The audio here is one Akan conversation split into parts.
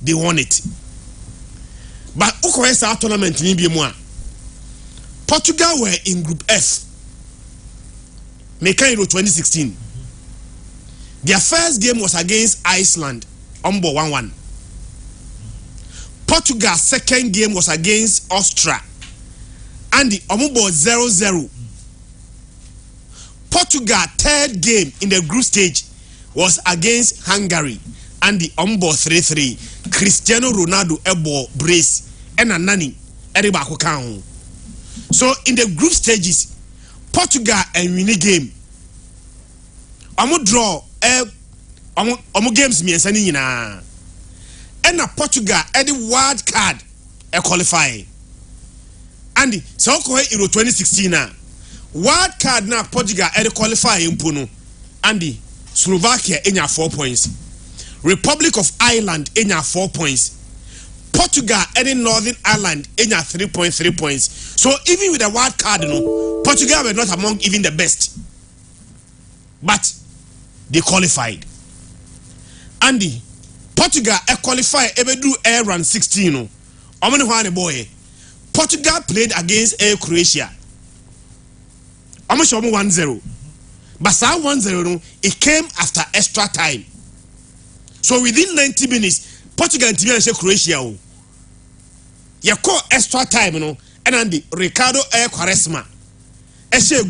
they won it. But Ukoesa tournament in Ibimwa. Portugal were in Group F. Meka Euro 2016. Their first game was against Iceland. Ombo 1-1. Portugal's second game was against Austria. And the Ombo 0-0. Portugal's third game in the group stage was against Hungary. And the Ombo 3-3. Cristiano Ronaldo ebo brace. And a nanny. Everybody can. So in the group stages, Portugal and win game. Omo draw omo games me ensani nyina. And a Portugal the wild card qualify. And so Euro 2016 na wild card na Portugal qualify impuno. And Slovakia enya 4 points. Republic of Ireland enya 4 points. Portugal and Northern Ireland in 3.3 points. So even with a wild card, Portugal were not among even the best. But they qualified. And Portugal qualified ever do air run 16. Boy. Portugal played against Croatia. 1-0. But 1-0 it came after extra time. So within 90 minutes, Portugal and Croatia. You call extra time, and Andy Ricardo Quaresma.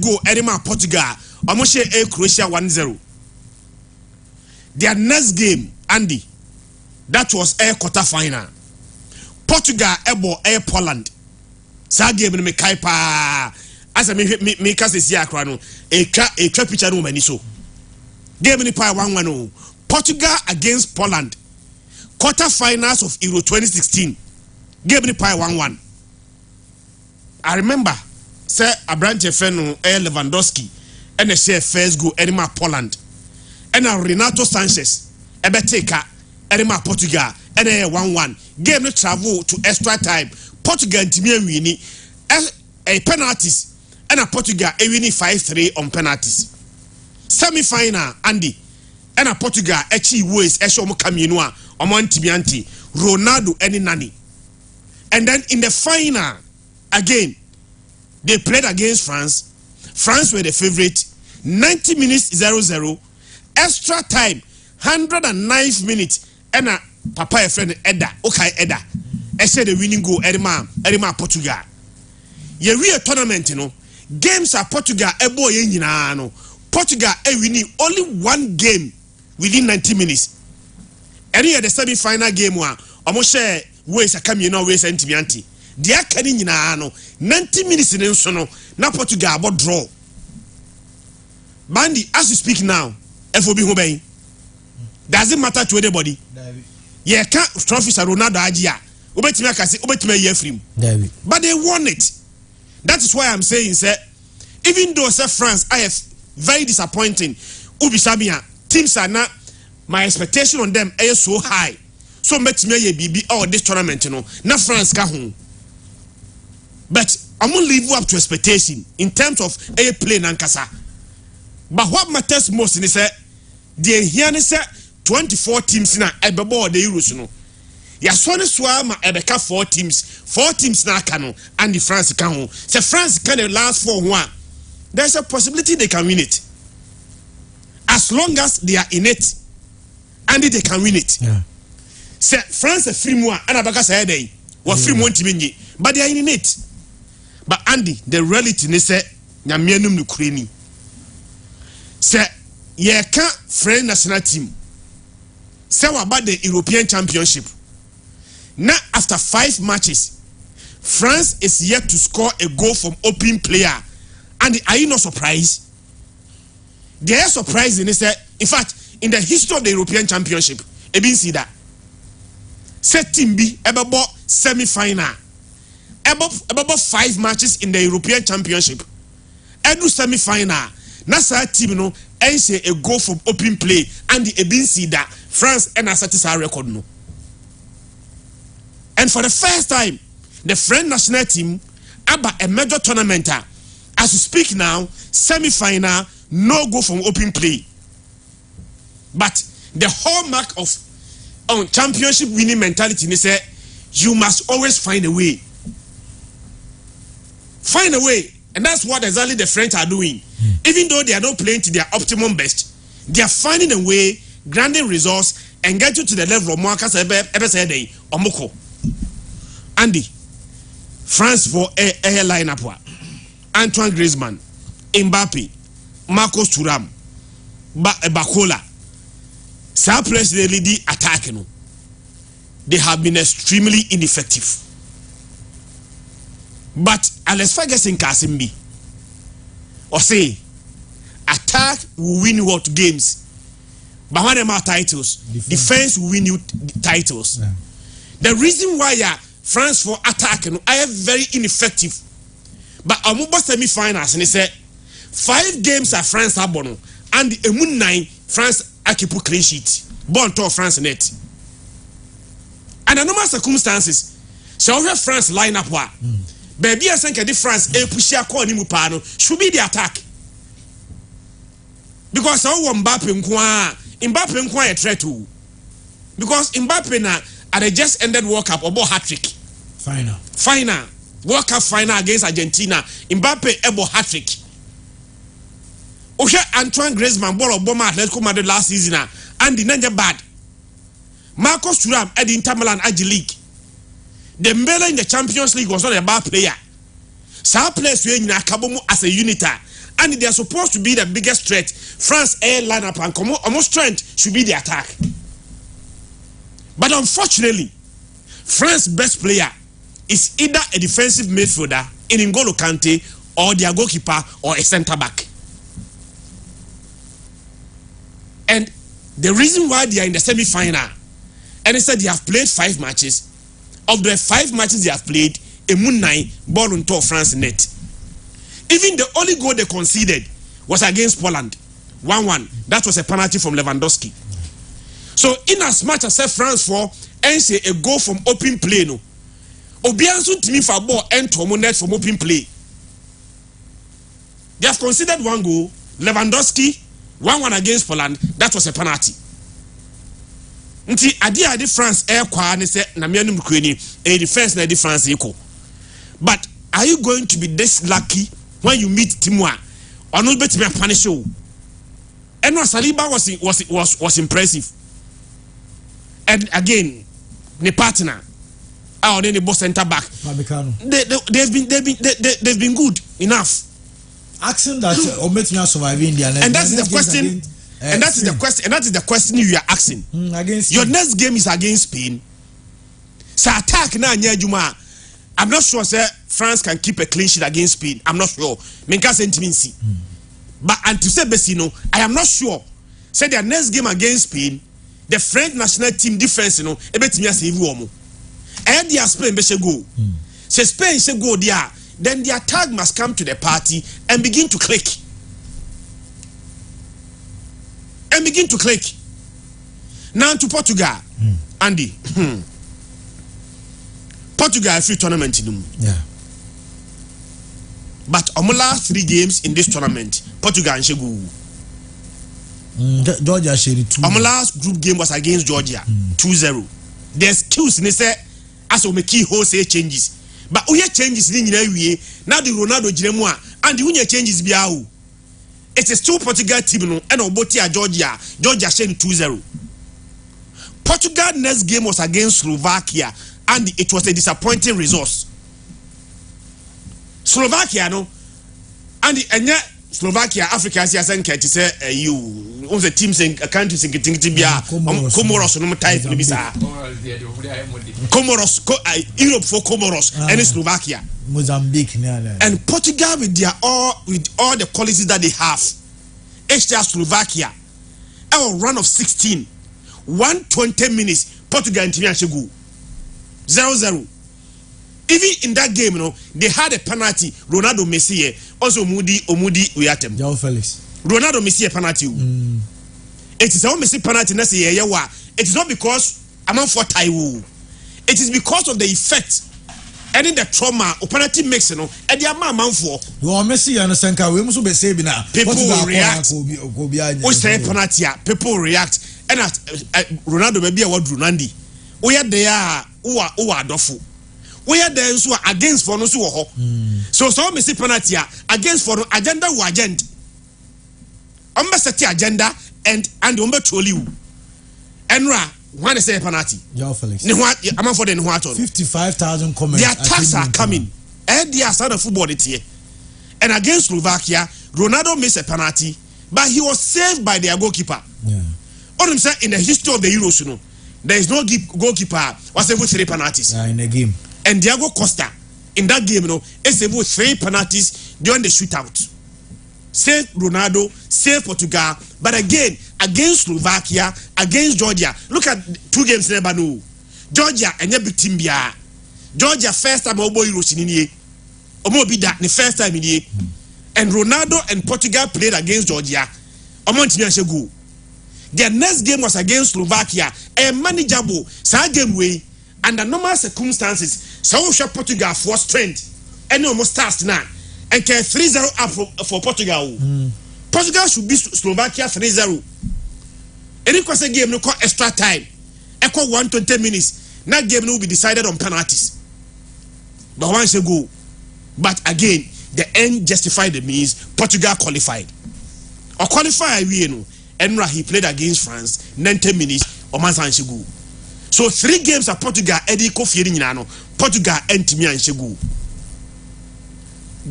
Go Edema Portugal. Amoshe Croatia 1-0. Their next game, Andy, that was quarter final. Portugal ebo Poland. Sa game me kaipa. As I me kase si akra no. A picture no mani so. Game ni pa 1-1. Portugal against Poland. Quarter-finals of Euro 2016. Game ni pie 1-1. I remember, say Abrante Feno Lewandowski and say first goal Edema Poland. And Renato Sanchez Ebeteka Edema Portugal and 1-1. Game ni travel to extra time. Portugal timia wini a penalties and Portugal winning 5-3 on penalties. Semi-final Andy and Portugal echi ways esho mo kaminua Omontibianti, Ronaldo, and Nani. And then in the final, again, they played against France. France were the favorite. 90 minutes 0-0. Extra time, 109 minutes. And a papa a friend Edda, okay Edda. I said the winning goal, Edema Portugal. Ye real tournament, games are Portugal, boy, Portugal winning only one game within 90 minutes. Any of the semi-final game one, almost share ways a come ways and Tibianti. They are carrying 90 minutes in Sono, now Portugal about draw. Bandy, as you speak now, FOB Hobey. Doesn't matter to anybody. Yeah, can't trophies are Ronaldo idea. But they won it. That is why I'm saying, sir, even though France, I have very disappointing. Ubisabia, teams are not. My expectation on them is so high. So much me BB or this tournament, not France ka home. But I'm gonna live up to expectation in terms of a play and kasa. But what matters most is that the here is 24 teams na ebebo the Euros no. Ya swani swama ebeka 4 teams na kano and the France ka home. So France can last for one. There's a possibility they can win it. As long as they are in it. And they can win it. Yeah. Say France a free one and Abaka say they were free one team, but they are in it. But Andy, the reality is say Nyamianum Ukraine. Say ye can't friend national team. Say about the European Championship. Now after 5 matches, France is yet to score a goal from open player. And are you not surprised? They are surprised in fact, in the history of the European Championship, Ebin see that. Set team B about semi-final. About 5 matches in the European Championship. Edu semi-final. Nasa team no say a goal from open play and the Ebin see that France and a record no. And for the first time, the French national team about a major tournament. As we speak now, semi-final, no go from open play. But the hallmark of on championship winning mentality ni say you must always find a way. Find a way, and that's what exactly the French are doing. Even though they are not playing to their optimum best, they are finding a way, granting results, and get you to the level of Marcus Ebesede Omoko. Andy, France for a lineup: Antoine Griezmann, Mbappe, Marcus Thuram, Bakola. Some players they lead the attack. They have been extremely ineffective. But Alex Ferguson Kasimbi or say attack will win you out games, but when them are titles, defense will win you titles. Yeah. The reason why France for attack are very ineffective, but Amuba semi-finals and they say 5 games are France have won, and the Moon 9 France akipu clean sheet, born to France net. And under normal circumstances, so we have France line up what. Baby, I think the France should be the attack. Because Mbappe a threat too. Because Mbappe at the just ended World Cup or hat-trick. Final. World Cup final against Argentina. Mbappe ebo hat-trick. Okay, Antoine Griezmann ball of Boma Atletico Madrid last season and the Ninja bad. Marcus Thuram at the Inter Milan Ag League. Dembele in the Champions League was not a bad player. Some players were in Akabomo as a uniter, and they are supposed to be the biggest threat. France air lineup and almost strength should be the attack. But unfortunately, France's best player is either a defensive midfielder in N'Golo Kante or their goalkeeper or a centre back. And the reason why they are in the semi-final, and they said they have played 5 matches. Of the 5 matches they have played, a Moon 9 ball on top France net. Even the only goal they conceded was against Poland, 1-1. That was a penalty from Lewandowski. So in as much as France for and say a goal from open play, no, Obiansu to me for ball and Tomo net from open play. They have conceded 1 goal. Lewandowski 1-1 against Poland. That was a penalty. Nti adi France air kwa ne se na me anum kweni a defense na France equal. But are you going to be this lucky when you meet Timwa? Or not bet me a punish you? And no Saliba was impressive. And again, the partner or then the boss center back. They've been good enough. Asking that Ometnia survive India. And that's the question. And that is the question. And that is the question you are asking. Against your next game is against Spain. So attack na Juma. I'm not sure, sir. France can keep a clean sheet against Spain. I'm not sure. Menka sentimency. But and to say Besino, I am not sure. Say their next game against Spain, the French national team defense, ebetimi save womo. And their Spain be go. Say Spain say go there. Then the attack must come to the party and begin to click. And begin to click. Now to Portugal, Andy. Portugal free tournament in them. Yeah. But on the last 3 games in this tournament, Portugal and Shegu. Georgia shared 2. On the last group game was against Georgia, 2-0. The excuse they say as we make wholesale changes. But we changes in now the Ronaldo Jiremua and the Unya changes biao. It is still Portugal team and Obotia Georgia sharing 2-0. Portugal next game was against Slovakia and it was a disappointing result. Slovakia no and Slovakia Africa as to say you on the teams in countries in Kitibia Comoros no type Comoros Europe for Comoros and Slovakia Mozambique and Portugal with all the qualities that they have. HDR Slovakia our run of 16 120 minutes Portugal and Timia Shegu 0-0. Even in that game, they had a penalty. Ronaldo Messi, also Omudi Uyatem. João Felix. Ronaldo Messi a penalty. It is a Messi penalty. It is not because I'm on for Taiwo. It is because of the effect and in the trauma or penalty makes and the amount for. You are Messi and Sanka. We must be saving now. People react. We say penalty. People react. and Ronaldo maybe a word Runandi. We are there who are dofu. We are there so against for no so me see penalty against for agenda who agent. Set agenda and umbe trolly you. Enra one say penalty. Joao Felix. I'm for the what 55,000 comments. Their attacks are coming. And they are starting football it here. And against Slovakia, Ronaldo missed a penalty, but he was saved by their goalkeeper. Yeah. All I'm saying in the history of the Euros, there is no goalkeeper was able 3 penalties. In the game. And Diego Costa in that game, is able 3 penalties during the shootout. Save Ronaldo, save Portugal, but again against Slovakia, against Georgia. Look at 2 games never know. Georgia and your big team bia. Georgia first time Obo Euros in the Omo be that the first time in the and Ronaldo and Portugal played against Georgia. Go. Their next game was against Slovakia. A manageable sa game way under normal circumstances. So Portugal for strength and almost start now and can 3-0 up for Portugal. Portugal should be Slovakia 3-0. Any question game no call extra time. Echo 120 minutes. That game will be decided on penalties. But once you go, but again, the end justified the means. Portugal qualified. Or qualify we know. Enra he played against France 90 minutes or Mansan Shegu. So 3 games of Portugal Eddie Kofi Nano. Portugal and Timmy and Shegu.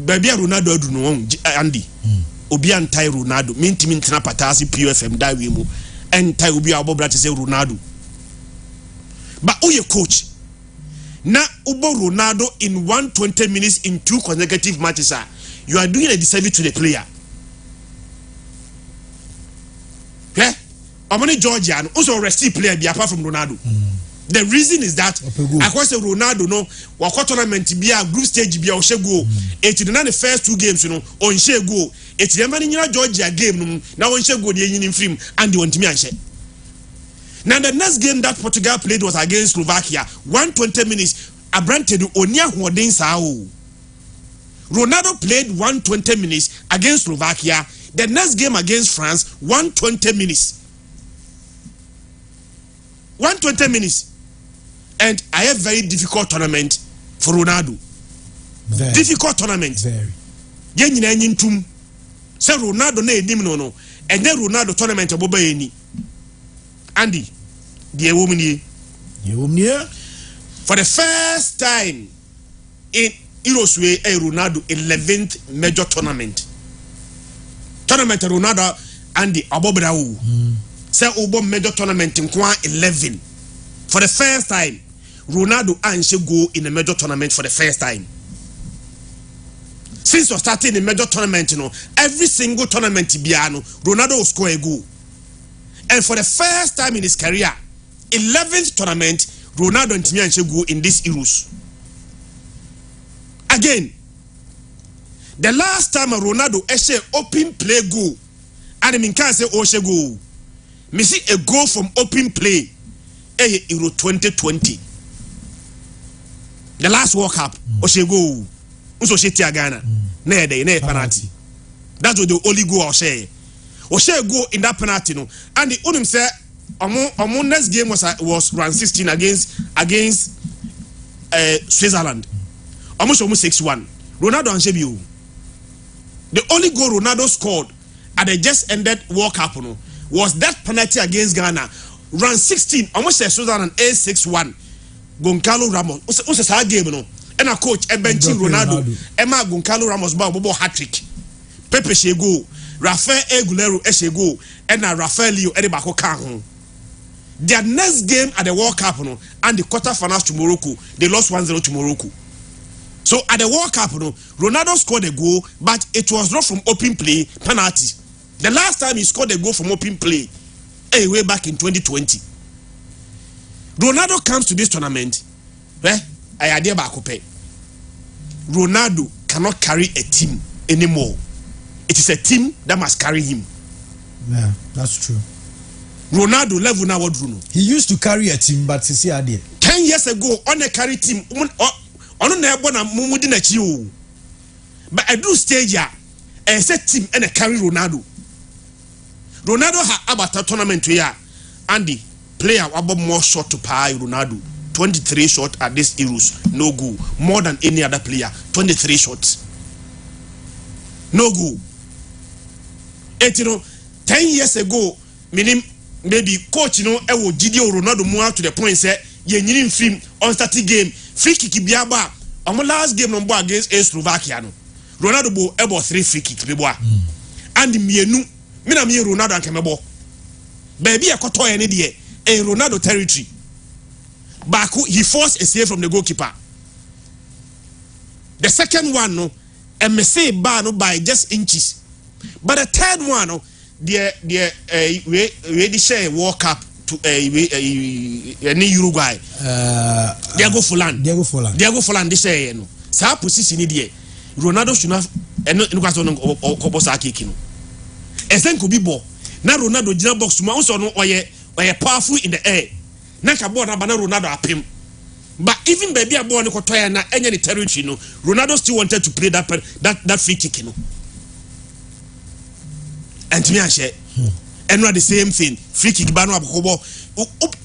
Baby Ronaldo do no Andy. Obian Tai Ronaldo. Min Timin Patasi PFM Dawimu. And Tai Ubi Abobra to say Ronaldo. But who your coach? Now Ubo Ronaldo in 120 minutes in 2 consecutive matches. You are doing a disservice to the player. Yeah? How many Georgian also receive player be apart from Ronaldo? The reason is that across Ronaldo no wako tournament be a group stage be a go. It is not the first 2 games on share go. It is never in Georgia game now on share go the in film and the one to me and share. Now the next game that Portugal played was against Slovakia. 120 minutes. Abrante do onia huodin sao. Ronaldo played 120 minutes against Slovakia. The next game against France, 120 minutes. 120 minutes. And I have very difficult tournament for Ronaldo. Very. Difficult tournament. Very. Yen tum. Say Ronaldo na edim no. And then Ronaldo tournament aboba eni. Andy, the woman here. For the first time in Euros way, Ronaldo 11th major tournament. Tournament Ronaldo and the Abobrau. Say Obo major tournament in 11. For the first time, Ronaldo and she go in a major tournament for the first time. Since we started in a major tournament, every single tournament Ronaldo will score a goal. And for the first time in his career, 11th tournament, Ronaldo and Timmy and Shegu in this Euros. Again, the last time Ronaldo actually open play goal, and I mean can't say Oshe goal. Me see a goal from open play, Euro 2020. The last World Cup, Oshe goal. Unso Shetia Ghana, ne penalty. That was the only goal Oshe. Oshe go in that penalty no, and the Unim said, "Our next game was round 16 against Switzerland. Almost 6-1. Ronaldo and Shebio. The only goal Ronaldo scored at the just ended World Cup no, was that penalty against Ghana. Round 16, almost Switzerland 6-1. Goncalo Ramos. What's a game no? And a coach benching Ronaldo. Emma Goncalo Ramos bobo hat-trick. Pepe Shego. Rafael Egulero Eshego and Rafael Leo Edibako Kahun. Their next game at the World Cup and the quarterfinals to Morocco, they lost 1-0 to Morocco. So at the World Cup, Ronaldo scored a goal, but it was not from open play, penalty. The last time he scored a goal from open play, way back in 2020. Ronaldo comes to this tournament. Ronaldo cannot carry a team anymore. It is a team that must carry him. Yeah, that's true. Ronaldo level now what Bruno. He used to carry a team, but see idea. 10 years ago, on a carry team, on a bona mumudi na chiu. But I do stage ya, a set team and a carry Ronaldo. Ronaldo ha about a tournament to ya. Andy player about more shot to pay Ronaldo 23 shots at this Euros, no goal, more than any other player. 23 shots, no goal. 10 years ago, meaning maybe coach ewo Gideon Ronaldo more to the point say ye nyini film on starting game free kick biaba on last game no against Slovakia no Ronaldo bo ebo 3 free kick be boa and mienu me na me Ronaldo anke mebo baby ekoto ye ne de e Ronaldo territory back he forced a save from the goalkeeper. The second one no and me say bar no by just inches, but the third one no we share World Cup to Uruguay. Diego Forlan this share no. Sa position there. Ronaldo should have no kwase no kobosa kiki no. Esen ko bi ball. Na Ronaldo jina box ma so no oye powerful in the air. Na ka ball na ba na Ronaldo apem. But even baby a ball no kotoya na enye the territory no. Ronaldo still wanted to play that free kick no. And to me I say and not the same thing. Free kick ba no akobo.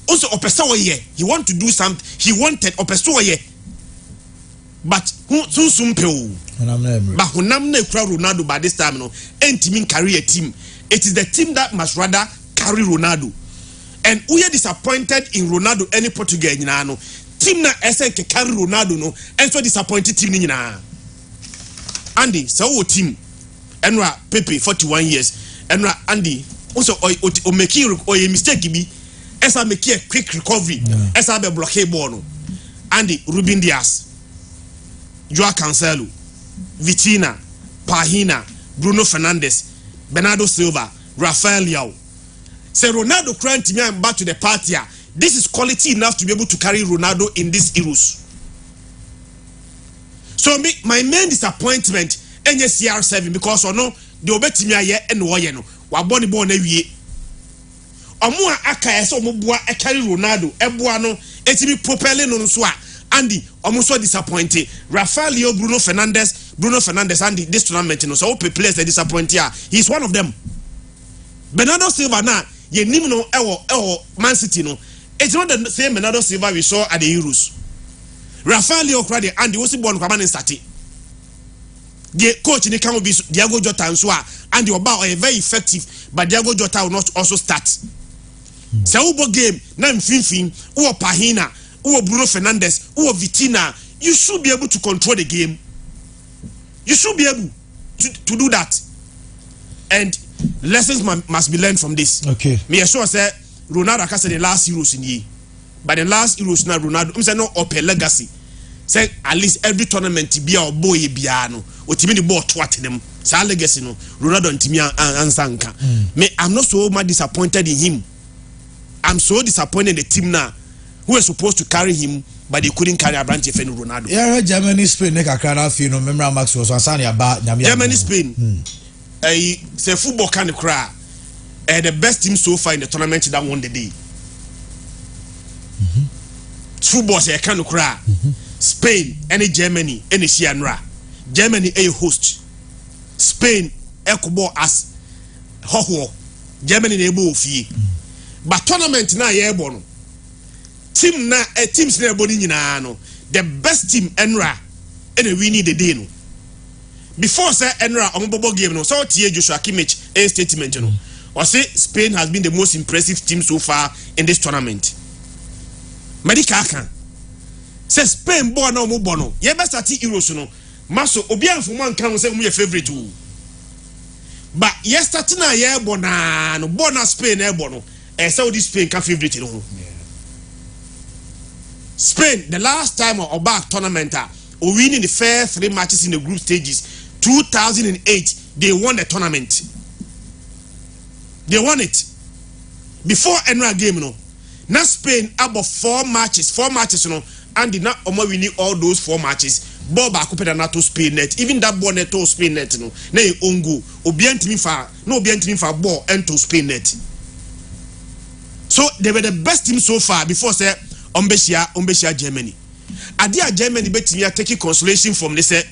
Also opeso ye. He want to do something. He wanted opeso ye. But who soon pe o. But honam na kura Ronaldo by this time no. Entimin carry a team. It is the team that must rather carry Ronaldo. And we are disappointed in Ronaldo any Portugal nyina no. Team na SNK carry Ronaldo no. And so disappointed team nyina. Andy, so what team? Enra Pepe 41 years. Enra Andy also o make a mistake bi. Esa make a quick recovery. Esa be block ball no. Andy Ruben Dias, Joao Cancelo, Vitina, Pahina, Bruno Fernandes, Bernardo Silva, Rafael Leao. Say Ronaldo crying to me and back to the party. This is quality enough to be able to carry Ronaldo in this Euros. So my main disappointment CR7 because no the obetimi aye and woye no wa boni ball na wie. Omo aka ese omo boa e carry Ronaldo eboa no etimi propelling no so a Andy omo so disappointed. Rafael Leao, Bruno Fernandes Andy this tournament no so players they disappoint here. He's one of them. Bernardo Silva na ye nim no ewo Man City no. It's not the same Bernardo Silva we saw at the Euros. Rafael Leao crowd Andy was born kwa man start. The coach in the camp will be Diego Jota and so and the Oba are very effective, but Diego Jota will not also start. So Ubo game na mfinfin or Pahina or Bruno Fernandes or Vitina, you should be able to control the game. You should be able to do that. And lessons must be learned from this. Okay. Me sure say Ronaldo can say the last Euros in ye. But the last Euros now Ronaldo say no up legacy. Say at least every tournament be our boy biano. Otimi the ball twat them. Say legacy no. Ronaldo ntimi ansanka. Me I'm not so much disappointed in him. I'm so disappointed in the team now who was supposed to carry him, but they couldn't carry a branch of Ronaldo. Yeah, Germany, Spain, make a crowd of you know. Remember, Max was Asani about Germany, Spain. Say football can cry. The best team so far in the tournament that won the day. Football say can cry. Spain, any Germany, any Sianra. Germany a host. Spain, Ekobo as Hoho. Germany able fee. But tournament na ye bono. Team na teams na boni nyina no. The best team Enra and we need the day no. Before say Enra omobobo game no. So tie Joshua Kimmich a statement no. Or say Spain has been the most impressive team so far in this tournament. Medica can say Spain born no mo bono. Ye best at Euros no. Maso obi anfo man kan say mo your favorite o. But yesterday na ye bona no bona Spain e bono. Saudi Spain can favorite no. Spain the last time of back tournament or winning the first 3 matches in the group stages 2008 they won the tournament. They won it before Enra game no. Now Spain about 4 matches no and did not winning all those 4 matches. Ball back up na to Spain net. Even that ball net to Spain net no. Na e ongo. Obi antimi fa ball into Spain net. So they were the best team so far before say Umbesia Germany. Adia Germany betimi taking consolation from this say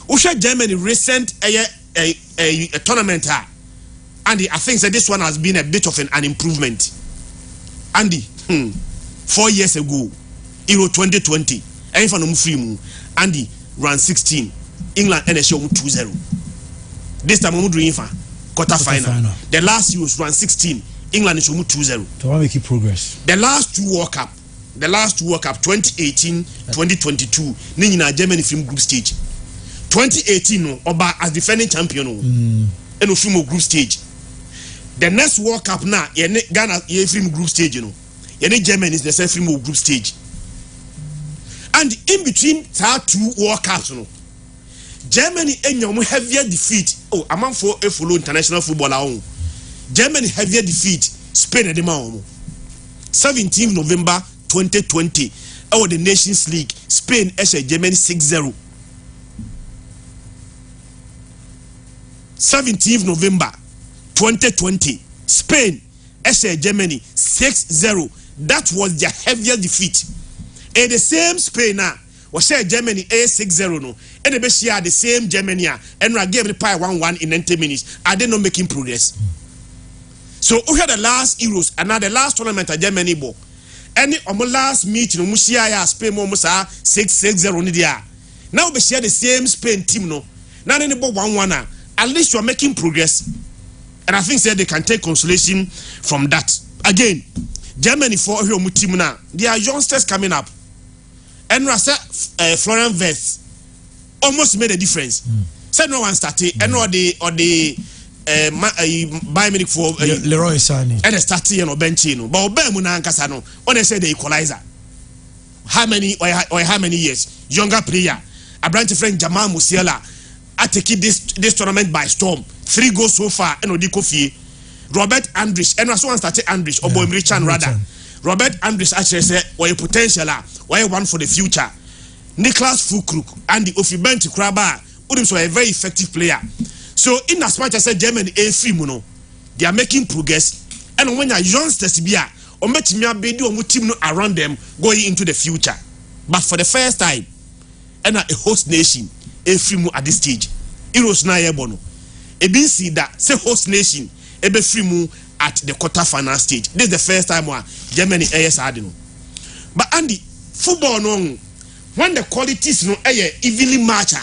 Usha Germany recent a tournament and I think that this one has been a bit of an improvement. Andy 4 years ago Euro 2020 and for no free mu Andy round 16 England and show 2-0 this time we doing quarter final. The last Euros round 16 England is 2-0 to make it progress. the last two World Cup 2018 2022 Nina Germany film group stage 2018 no Oba as defending champion no and film group stage. The next World Cup now Ghana film group stage you know Germany is the same film group stage. And in between that 2 World Cups, you know, Germany and heavier defeat. Oh, among for a follow international football. Germany heavier defeat Spain at the moment. 17th November 2020. Oh, the Nations League. Spain Germany 6-0. 17th November 2020. Spain Germany 6-0. That was their heavier defeat. And the same Spain now was share Germany 6-0 no. And they share the same Germany and we gave the pie 1-1 in 90 minutes. Are they not making progress? So we had the last Euros and now the last tournament at Germany bo. Any on the last meeting we share Spain almost 6-0 ni dia. Now we share the same Spain team no. Now they bo 1-1 at least you are making progress. And I think they can take consolation from that. Again, Germany for here team now. There are youngsters coming up. And Florian Wirtz almost made a difference. Said no one started. And or the Bayern Munich for Leroy Sané. And started no benchino. But Bayern Munich Kasano. When they say the equalizer. How many years? Younger player. A branch friend Jamal Musiala. I take this tournament by storm. 3 goals so far. And Odi Kofi. Robert Andrich. And also one started Andrich. Or Boy Richard rather. Robert Andrich actually said, "Why potential? Why one for the future?" Nicholas Füllkrug and the Ofibenti Kraba, who is a very effective player. So in as much as I said Germany a free mono, they are making progress. And when your youngsters be or met me be do team around them going into the future. But for the first time, and a host nation a free mo at this stage. Euros na yebono. E bin see that say host nation e be free mo at the quarter final stage. This is the first time where Germany is adding. But Andy, football no, when the qualities no evenly match,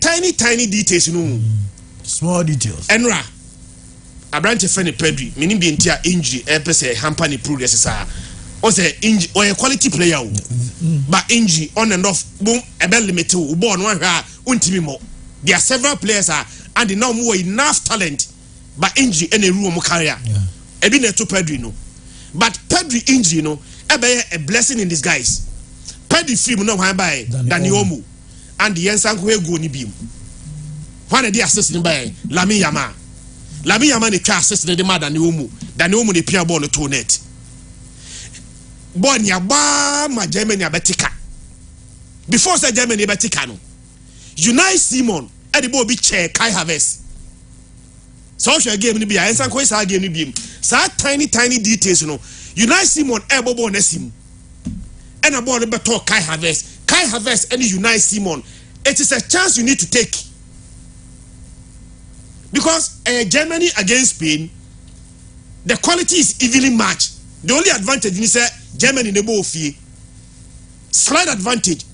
tiny details no, small details. Enra, a branch of Pedri, meaning being injury, say hamper ni progress sir. Or say injury or a quality player, but injury on and off, boom, a bell limit to born one more. There are several players and they now more enough talent. But injury any room career. Ebi na to Pedri no. But Pedri injury no, a blessing in disguise. Pedri film no wan by Dani Olmo and the Yensan ko ego ni bim. When they assist by Lamine Yamal. Lamine Yamal ni try assist the man Dani Olmo. Dani Olmo dey play ball to net. Ball nya ba ma Germany abetika. Before say Germany abetika no. Unai Simon e the ball be chair Kai Havertz. So game ni be a ensan ko isa game ni be sa tiny details you know. Unai Simon ebobo na sim. And a ball be talk Kai Havertz and Unai Simon. It is a chance you need to take. Because Germany against Spain, the quality is evenly matched. The only advantage is Germany in the ball fee. Slight advantage.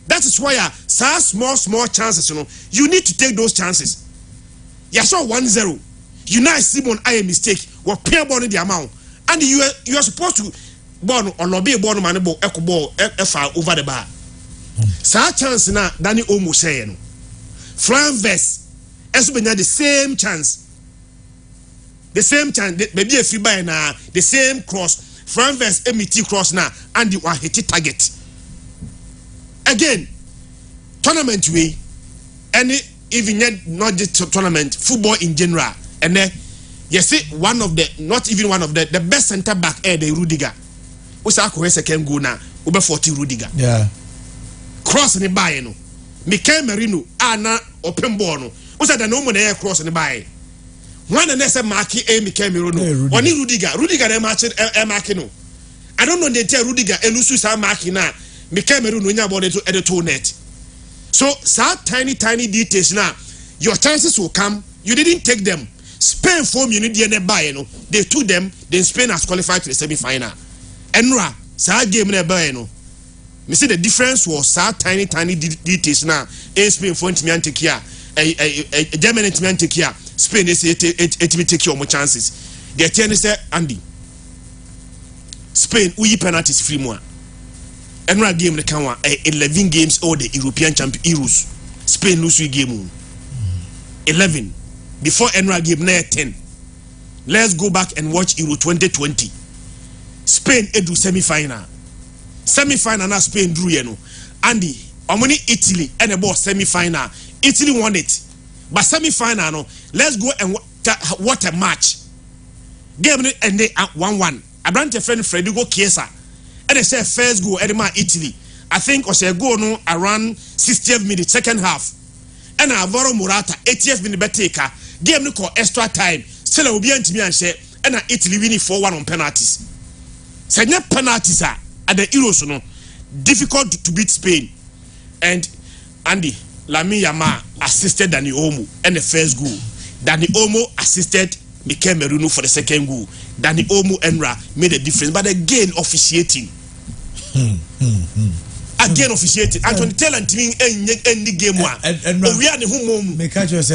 That is why small chances, you know. You need to take those chances. You saw 1-0. Unai Simon I a mistake. What pair ball in the amount. And you are supposed to ball or lobby ball man ball echo ball over the bar. Sa chance na Dani Olmo saying. Florian Wirtz has been the same chance. The same chance, maybe a free by na the same cross. Florian Wirtz MT cross na and the one hit target. Again, tournament way, any even yet not just tournament, football in general, and then you see one of the not even one of the best centre back the Rudiger. What's our second goal now? Over 40 Rudiger. Yeah. Cross in the bay no. Mikel Merino na open ball no. What's that no money cross in the bay? One and that's a marking Mikel Merino. One Rudiger. Rudiger marking no. I don't know they tell Rudiger elusu sa marking na. Mikel Merino nya ball to the toe net. So tiny details now. Your chances will come. You didn't take them. Spain form you need the buy, you know. They took them, then Spain has qualified to the semi-final. Enra saa game na ebe no me say the difference was so tiny details now Spain for ntimi antake a Germany ntimi antake a Spain is it take your chances the ten say Andy Spain we penalties free more Enra game the can 11 games all the European champion Euros Spain lose game 11 before Enra game na 10. Let's go back and watch Euro 2020. Spain edu semi-final na Spain drew Andy omoni Italy and the boss semi-final Italy won it but semi-final no let's go and what a match game and they 1-1 Abrante friend Frederico Chiesa and they say first goal and Italy I think was a goal no around 60th minute second half and Alvaro Morata 80th minute beteka game no call extra time still will be antimi anse and Italy winning 4-1 on penalties. Sanya penalties at the Euros no difficult to beat Spain and Andy Lamine Yamal assisted Dani Olmo and the first goal. Dani Olmo assisted Mikel Merino for the second goal. Dani Olmo Enra made a difference, but again officiating. Again officiating. Anthony Taylor and me end the game one. We are the home. Make catch us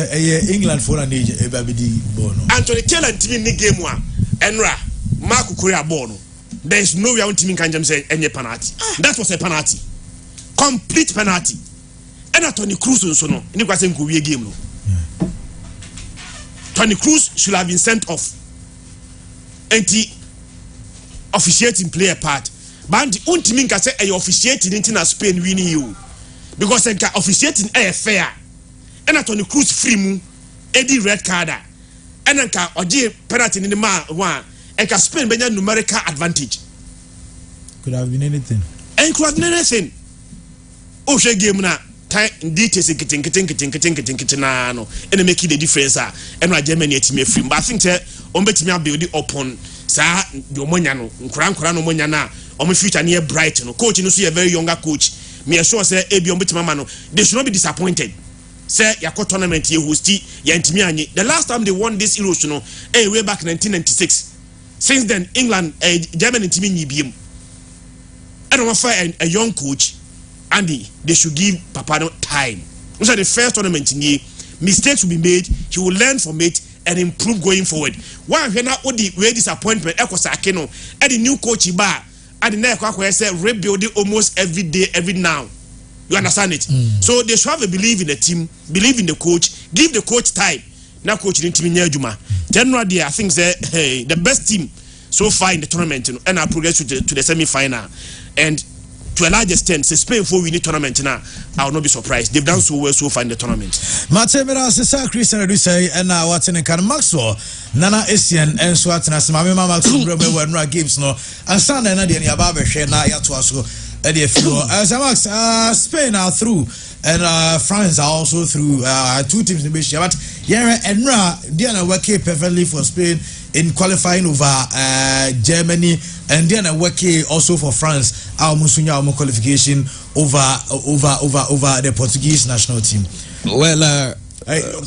England for an age bono. Anthony Taylor and me in the game one. Enra Marco Correa bono. There is no way on team can say any penalty. That was a penalty. Complete penalty. And Tony Cruz on sono. Ni kwa senku we game no. Tony Cruz should have been sent off. Enti officiating play a part. But untimin ka say e officiating into na Spain winning you. Because enka officiating e fair. And Tony Cruz free mu edi red card. And enka oje penalty ni the man one. And can Spain be numerical advantage. Could have been anything. And could have been anything. Oh, she game na time details kitin na no. And make the difference and why Germany team free. But I think on betimi build upon sa the omonya no. Nkura no omonya na. Omo future near bright no. Coach no so a very younger coach. Me sure say ebi on betimi ma no. They should not be disappointed. Say yako tournament ye hosti ya ntimi anyi. The last time they won this Euros no, way back 1996. Since then, England, Germany team in Yibium. I don't offer a young coach, Andy. They should give Papano time. So the first tournament in year, mistakes will be made. He will learn from it and improve going forward. Why when I would the disappointment? Ekosakeno, and the new coach bar, and the next I say rebuilding almost every day, every now. You understand it? So they should have a belief in the team, believe in the coach, give the coach time. Now coach didn't mean Juma. Generally, I think the best team so far in the tournament, and I progress to the semi-final. And to a large extent, Spain for winning tournament now, I will not be surprised. They've done so well so far in the tournament. Matemira Sisa Christian Redusay and now what's in Can Maxwell, Nana Asian and Swatana Mamma Maxwell when games no, and San and Nadia Yababe Shena Yatuaso. As Spain are through and France are also through two teams in Asia, but Yara and Ra Diana working perfectly for Spain in qualifying over Germany and Diana working also for France our Musunya qualification over the Portuguese national team. Well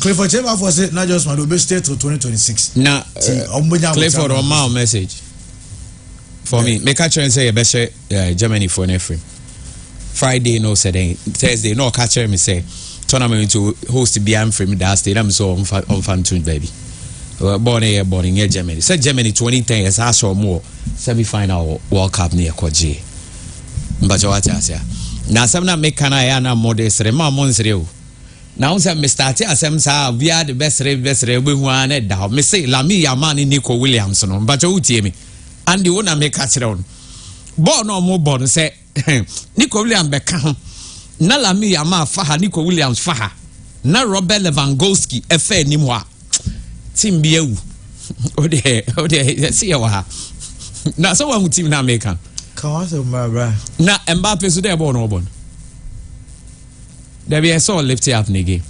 Clifford Cheva was it not just Madobe State to 2026. Now Clifford on my message. For me, make a chance say best Germany for an frame. Friday no said Thursday no catch me say tournament to host the BM frame that stadium so on fan tune baby. Born in Germany. Said Germany 2010 as I saw more semi-final World Cup near Koji. But what I say now some na make kana na modest rema monsreo. Now say me start asem sa we are the best we who are da me say Lamine Yamal ni Nico Williams no but you tie me. And the one I make catch around. Born or more born say Nico Williams Beckham. Na Lamine Yamal faha Nico Williams faha. Na Robert Lewandowski efe ni mwa. Team biu. Ode see ya. Na so one team na American. Come on, bra. Na Mbappe so dey born or born. There be I saw lift up in the game.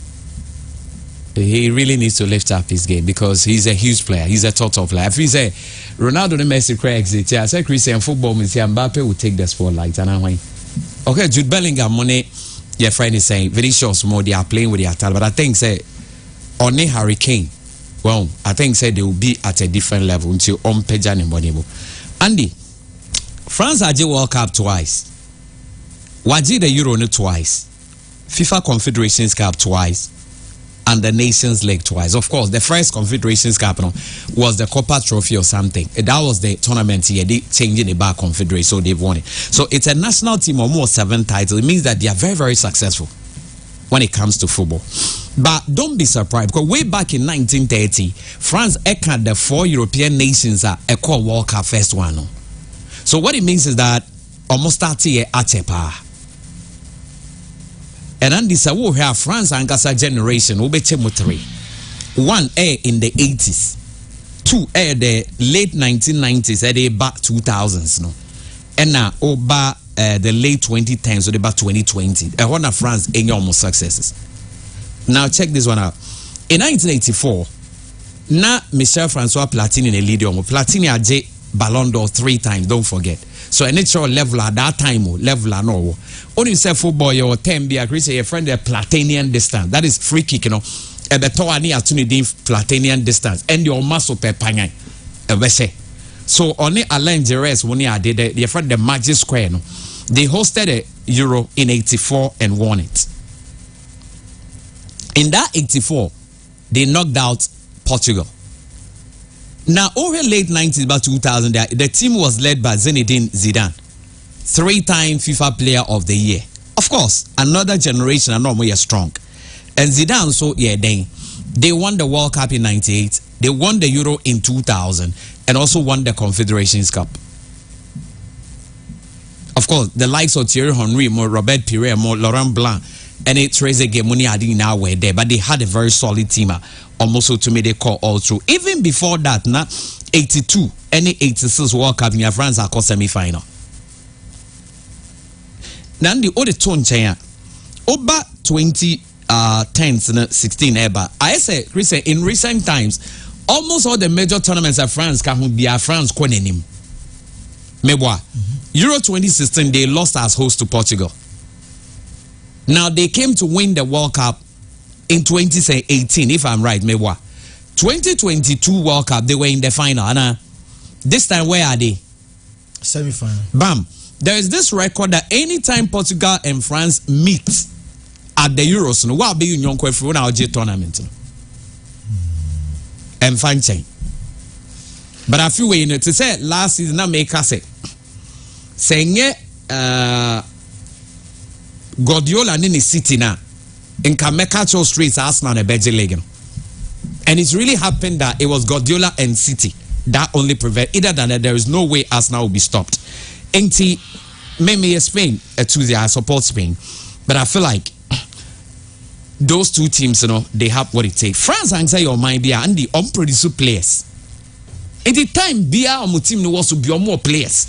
He really needs to lift up his game because he's a huge player. He's a total player. If he say Ronaldo and Messi exit, I say Christian football means Mbappe will take the spotlight. And I'm like, okay, Jude Bellingham money. Your friend is saying very short more they are playing with the attack, but I think say only Harry Kane. Well, I think say they will be at a different level until on Pejani Monibo. Andy, France agye World Cup twice. Wagye the Euro no twice. FIFA Confederations Cup twice. And the Nations League twice. Of course, the first Confederations Cup was the Copa Trophy or something. That was the tournament here. They changing the back Confederation, so they've won it. So it's a national team of more 7 titles. It means that they are very, very successful when it comes to football. But don't be surprised, because way back in 1930, France echoed the 4 European nations are equal World Cup first one. So what it means is that almost 30 years at and then this will have France and Gasa generation will be 3. 1 in the 80s, 2 the late 1990s, the back 2000s, no, and now over the late 2010s, so the back 2020. And one of France any almost successes. Now check this one out. In 1984, now Michel Francois Platini in a leader. Platini had Ballon d'Or 3 times. Don't forget. So a natural level at that time, level and all. Only say football your 10 be agree say your friend the Platinian distance. That is free kick, you know. E be to ani atuni Platinian distance and your muscle per panyan. E say. So only Alain Jerez when he did the friend the Magic Square, no. They hosted a Euro in 84 and won it. In that 84, they knocked out Portugal. Now, over late 90s, about 2000, the team was led by Zinedine Zidane, 3-time FIFA Player of the Year. Of course, another generation, I know more strong. And Zidane, so yeah, they won the World Cup in 98, they won the Euro in 2000, and also won the Confederations Cup. Of course, the likes of Thierry Henry, more Robert Pires, more Laurent Blanc, and it's Trezeguet, Moni Adi now were there, but they had a very solid team. Almost to me they call all through. Even before that, now 82, any 86 World Cup in France are called semi-final. Now the other tone change. Over 2010s, 16 ever. I say, in recent times, almost all the major tournaments of France can be a France konenim. Meboa. Euro 2016 they lost as host to Portugal. Now they came to win the World Cup in 2018, if I'm right, Mewa. 2022 World Cup, they were in the final. And this time, where are they? Semi-final. Bam. There is this record that anytime Portugal and France meet at the Euros, no, what be Union Kwefu na OJ tournament? And fine chain. But I feel you know to say last season, I make us say Guardiola in the city now. In Kamekacho Streets, Arsenal and Belgian League. And it's really happened that it was Guardiola and City that only prevent either than that there is no way Arsenal will be stopped. NT, maybe Spain, Tuesday, I support Spain, but I feel like those two teams, you know, they have what it takes. France and say your mind beer and the unproduced players. At the time, beer on team was to be more players.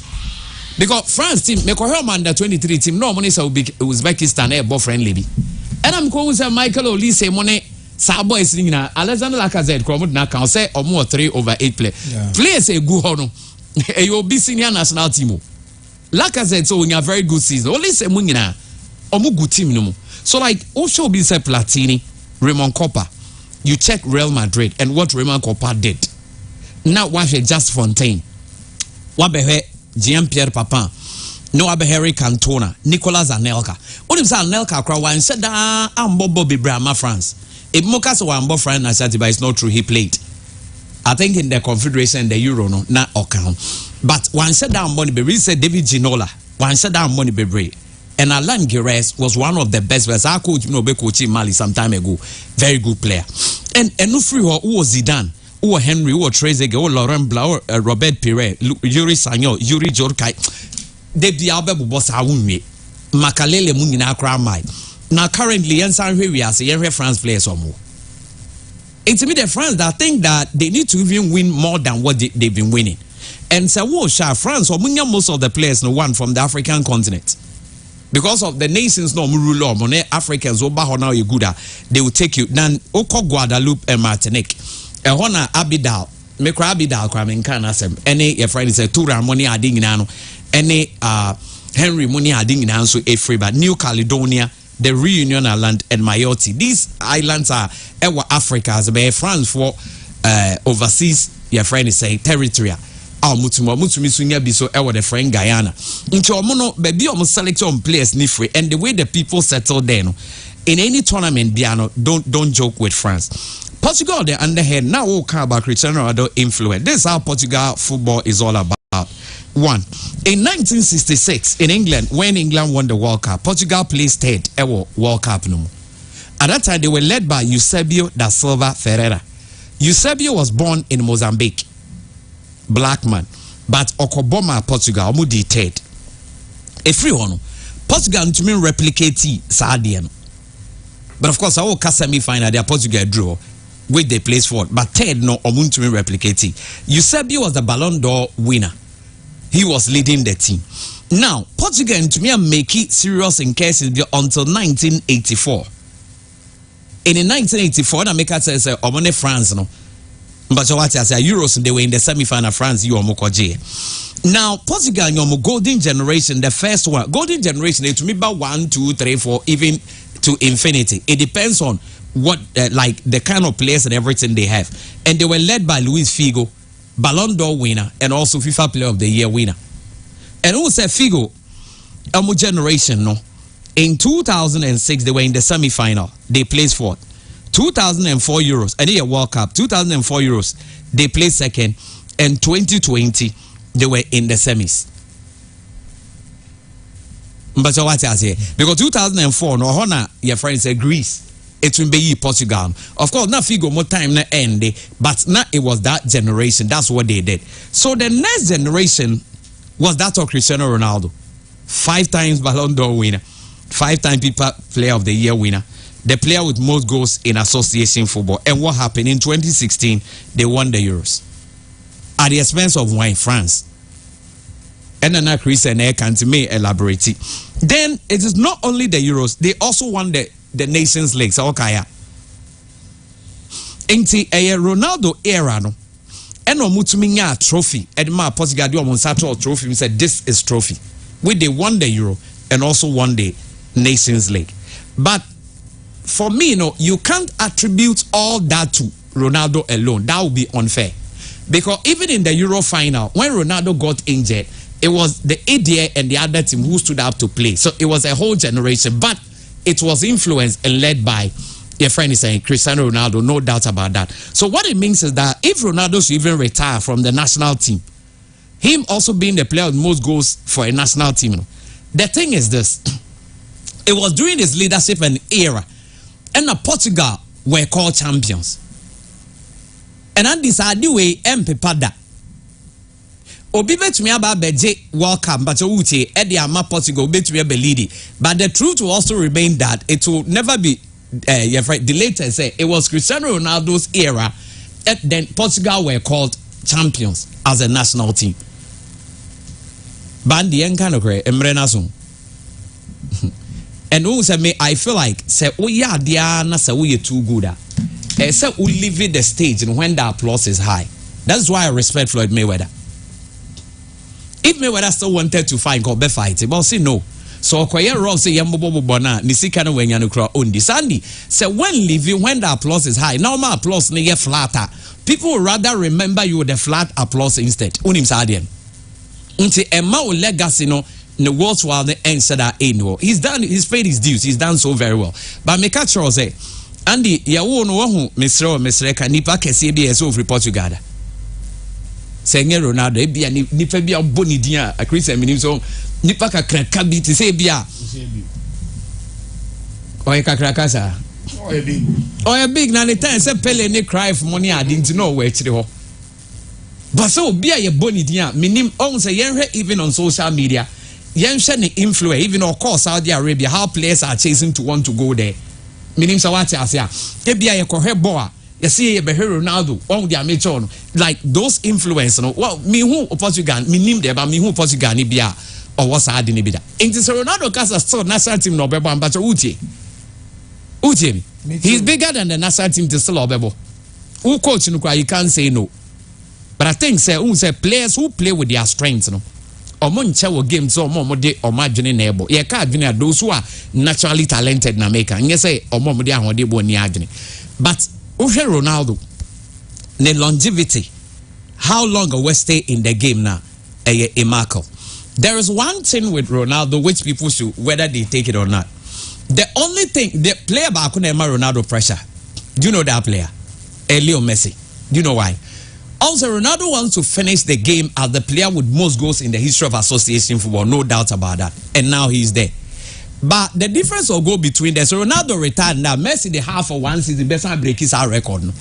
Because France team, make a under 23 team, no money so big Uzbekistan air friendly. And I'm going to say Michael Olise money Sabo is singing Alexander Lacazette Cromwood now can say or more 3/8 play. Players a good honor. You'll be senior national team. Lacazette so in a very good season. Only say Munina or good team no. So like also be say Platini, Raymond Kopa. You check Real Madrid and what Raymond Kopa did. Now watch Just Fontaine. What be Jean-Pierre Papin. No Harry Cantona, Nicolas Anelka. What if Anelka crowd and said that I'm Bobby Brahma France? If Mokas or Ambo Fran Nasati, but it's not true, he played. I think in the Confederation and the Euro, no, not account. But one said down Money Bebre said David Ginola, one said down Money Bebre. And Alain Giresse was one of the best players. Our coach, coaching Mali some time ago. Very good player. And no free who was Zidane, who was Henry, who was Trezeguet, who was Laurent Blanc, Robert Pires, Yuri Sagnon, Yuri Jorkai. They be Albert boss awunwe Makalele munina akra mai. Now currently yansan we are say France players or more. It's me the France that think that they need to even win more than what they've been winning. And so France or most of the players no one from the African continent. Because of the nations no rule law, Africans now you good they will take you. Then Oko Guadeloupe and Martinique. Ehona Abidal, Mekra Abidal Kramen Kanasem. Any your friend is a Tura money adding nano. Any Henry Muni adding in answer a free but New Caledonia, the Reunion Island and Mayotte. These islands are Africa as by France for overseas your friend is saying territory. mutumi sunya bi so the friend Guyana nti omo no baby omo select on players ni free and the way the people settle there no in any tournament biano don't joke with France. Portugal the underhead now we'll talk about Cristiano Ronaldo influence. This is how Portugal football is all about. One, in 1966 in England, when England won the World Cup, Portugal placed third ever World Cup no. At that time they were led by Eusebio da Silva Ferreira. Eusebio was born in Mozambique, black man, but Okoboma Portugal mudi third. A free one, Portugal to mean replicate Sardian. But of course, our semi-final, their Portugal draw, which they placed fourth. But third, no, to mean replicate. Eusebio was the Ballon d'Or winner. He was leading the team. Now, Portugal to me make it serious in cases until 1984. In 1984, America says, "Omone France no." But what I say, Euros they were in the semi-final. France, you are now Portugal, your golden generation, the first one, golden generation. They to me about 1, 2, 3, 4, even to infinity. It depends on what like the kind of players and everything they have. And they were led by Luis Figo, Ballon d'Or winner, and also FIFA Player of the Year winner. And who said Figo, a generation no. In 2006, they were in the semi-final. They placed fourth. 2004 Euros, and a World Cup. 2004 Euros, they placed second. And 2020, they were in the semis. But what I say, because 2004, no, Hona, your friend said Greece. It will be Portugal. Of course, not Figo more time na end, but now it was that generation. That's what they did. So the next generation was that of Cristiano Ronaldo, 5 times Ballon d'Or winner. 5-time FIFA Player of the Year winner, the player with most goals in association football. And what happened in 2016? They won the Euros at the expense of France. And then Chris and Air may elaborate. Then it is not only the Euros; they also won the Nations League. So okay, Enti Ronaldo era no. And no mutuminya trophy. Edma Portugal do Monsanto trophy. We said this is trophy. They won the Euro and also won the Nations League. But for me, you can't attribute all that to Ronaldo alone. That would be unfair. Because even in the Euro final, when Ronaldo got injured, it was the ADA and the other team who stood up to play. So it was a whole generation. But it was influenced and led by your friend is saying Cristiano Ronaldo, no doubt about that. So what it means is that if Ronaldo should even retire from the national team, him also being the player with most goals for a national team, the thing is this. It was during his leadership and era, and Portugal were called champions. And on this way, Mpepada. Obi bet me about Beje World Cup, but Uche, Eddie Ama Portugal bet me be leading. But the truth will also remain that it will never be delayed to say it was Cristiano Ronaldo's era, and then Portugal were called champions as a national team. Bandi Enkanokre, Emrenasun. And who said me, I feel like say oh yeah Diana say we too good. Say we leave the stage and when the applause is high. That's why I respect Floyd Mayweather. If Mayweather still wanted to fight, go be fight, but say no. So Okoye Rob say yambobo bona nisika no wenya no kra ondi. Sandy say when leaving when the applause is high. Normal applause ne ye flatter. People would rather remember you with the flat applause instead. Unim sadien. Unti Emma o legacy no. The world's while the end said that he's done, he's paid his dues, he's done so very well. But make a sure say, Andy, ya won one Mr. Kanipa Kesi so report together. Saying Ronaldo, Ebia Nipa Bia Bonidia, a Christian meaning so Nipa Kabi to say Bia. Or a Kakrakasa. Or a big nanny time said Pele ne cry for money, I didn't know where to go. But so Bia ye Bonidia, meaning on say even on social media. Yen influence even of course Saudi Arabia how players are chasing to want to go there. Meaning so what I say, Ebia ye kohe boa, you see ye behe Ronaldo, on the amateur like those influence no. Well, me who Portugal, me name there, but me who Portugal ni bia or what's hard in bida. Ain't so Ronaldo cast still national team no bebo but Uche. He's bigger than the national team to still obebo. Who coach no you can't say no. But I think say players who play with their strengths no. Omoncha wo games so omo de omagene na ebo ye ka adwene those who are naturally talented na make and say omo de ahode bo ni adwene but Ronaldo ne longevity how long a stay in the game now, a marker. There is one thing with Ronaldo which people should, whether they take it or not. The only thing, the player back on Ronaldo pressure. Do you know that player? Leo Messi. Do you know why? Also, Ronaldo wants to finish the game as the player with most goals in the history of association football. No doubt about that. And now he's there. But the difference will go between them. So Ronaldo retired now. Messi, the half of one season, best break his record. No?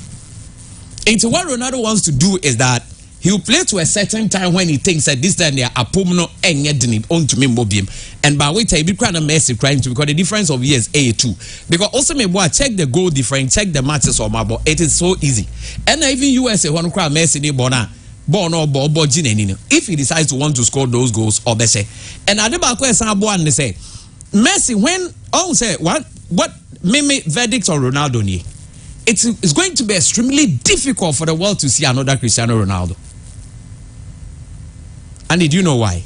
And so what Ronaldo wants to do is that he'll play to a certain time when he thinks that this time they are apomno and yet on to me mobium. And by which I be crying a Messi crying to because the difference of years A2. Because also me boy check the goal difference, check the matches or my ball. It is so easy. And even USA want to cry Messi ni bona. If he decides to want to score those goals or better. And at the back where Sabo and they say Messi when say what meme verdict on Ronaldo ni. It's going to be extremely difficult for the world to see another Cristiano Ronaldo. And did you know why?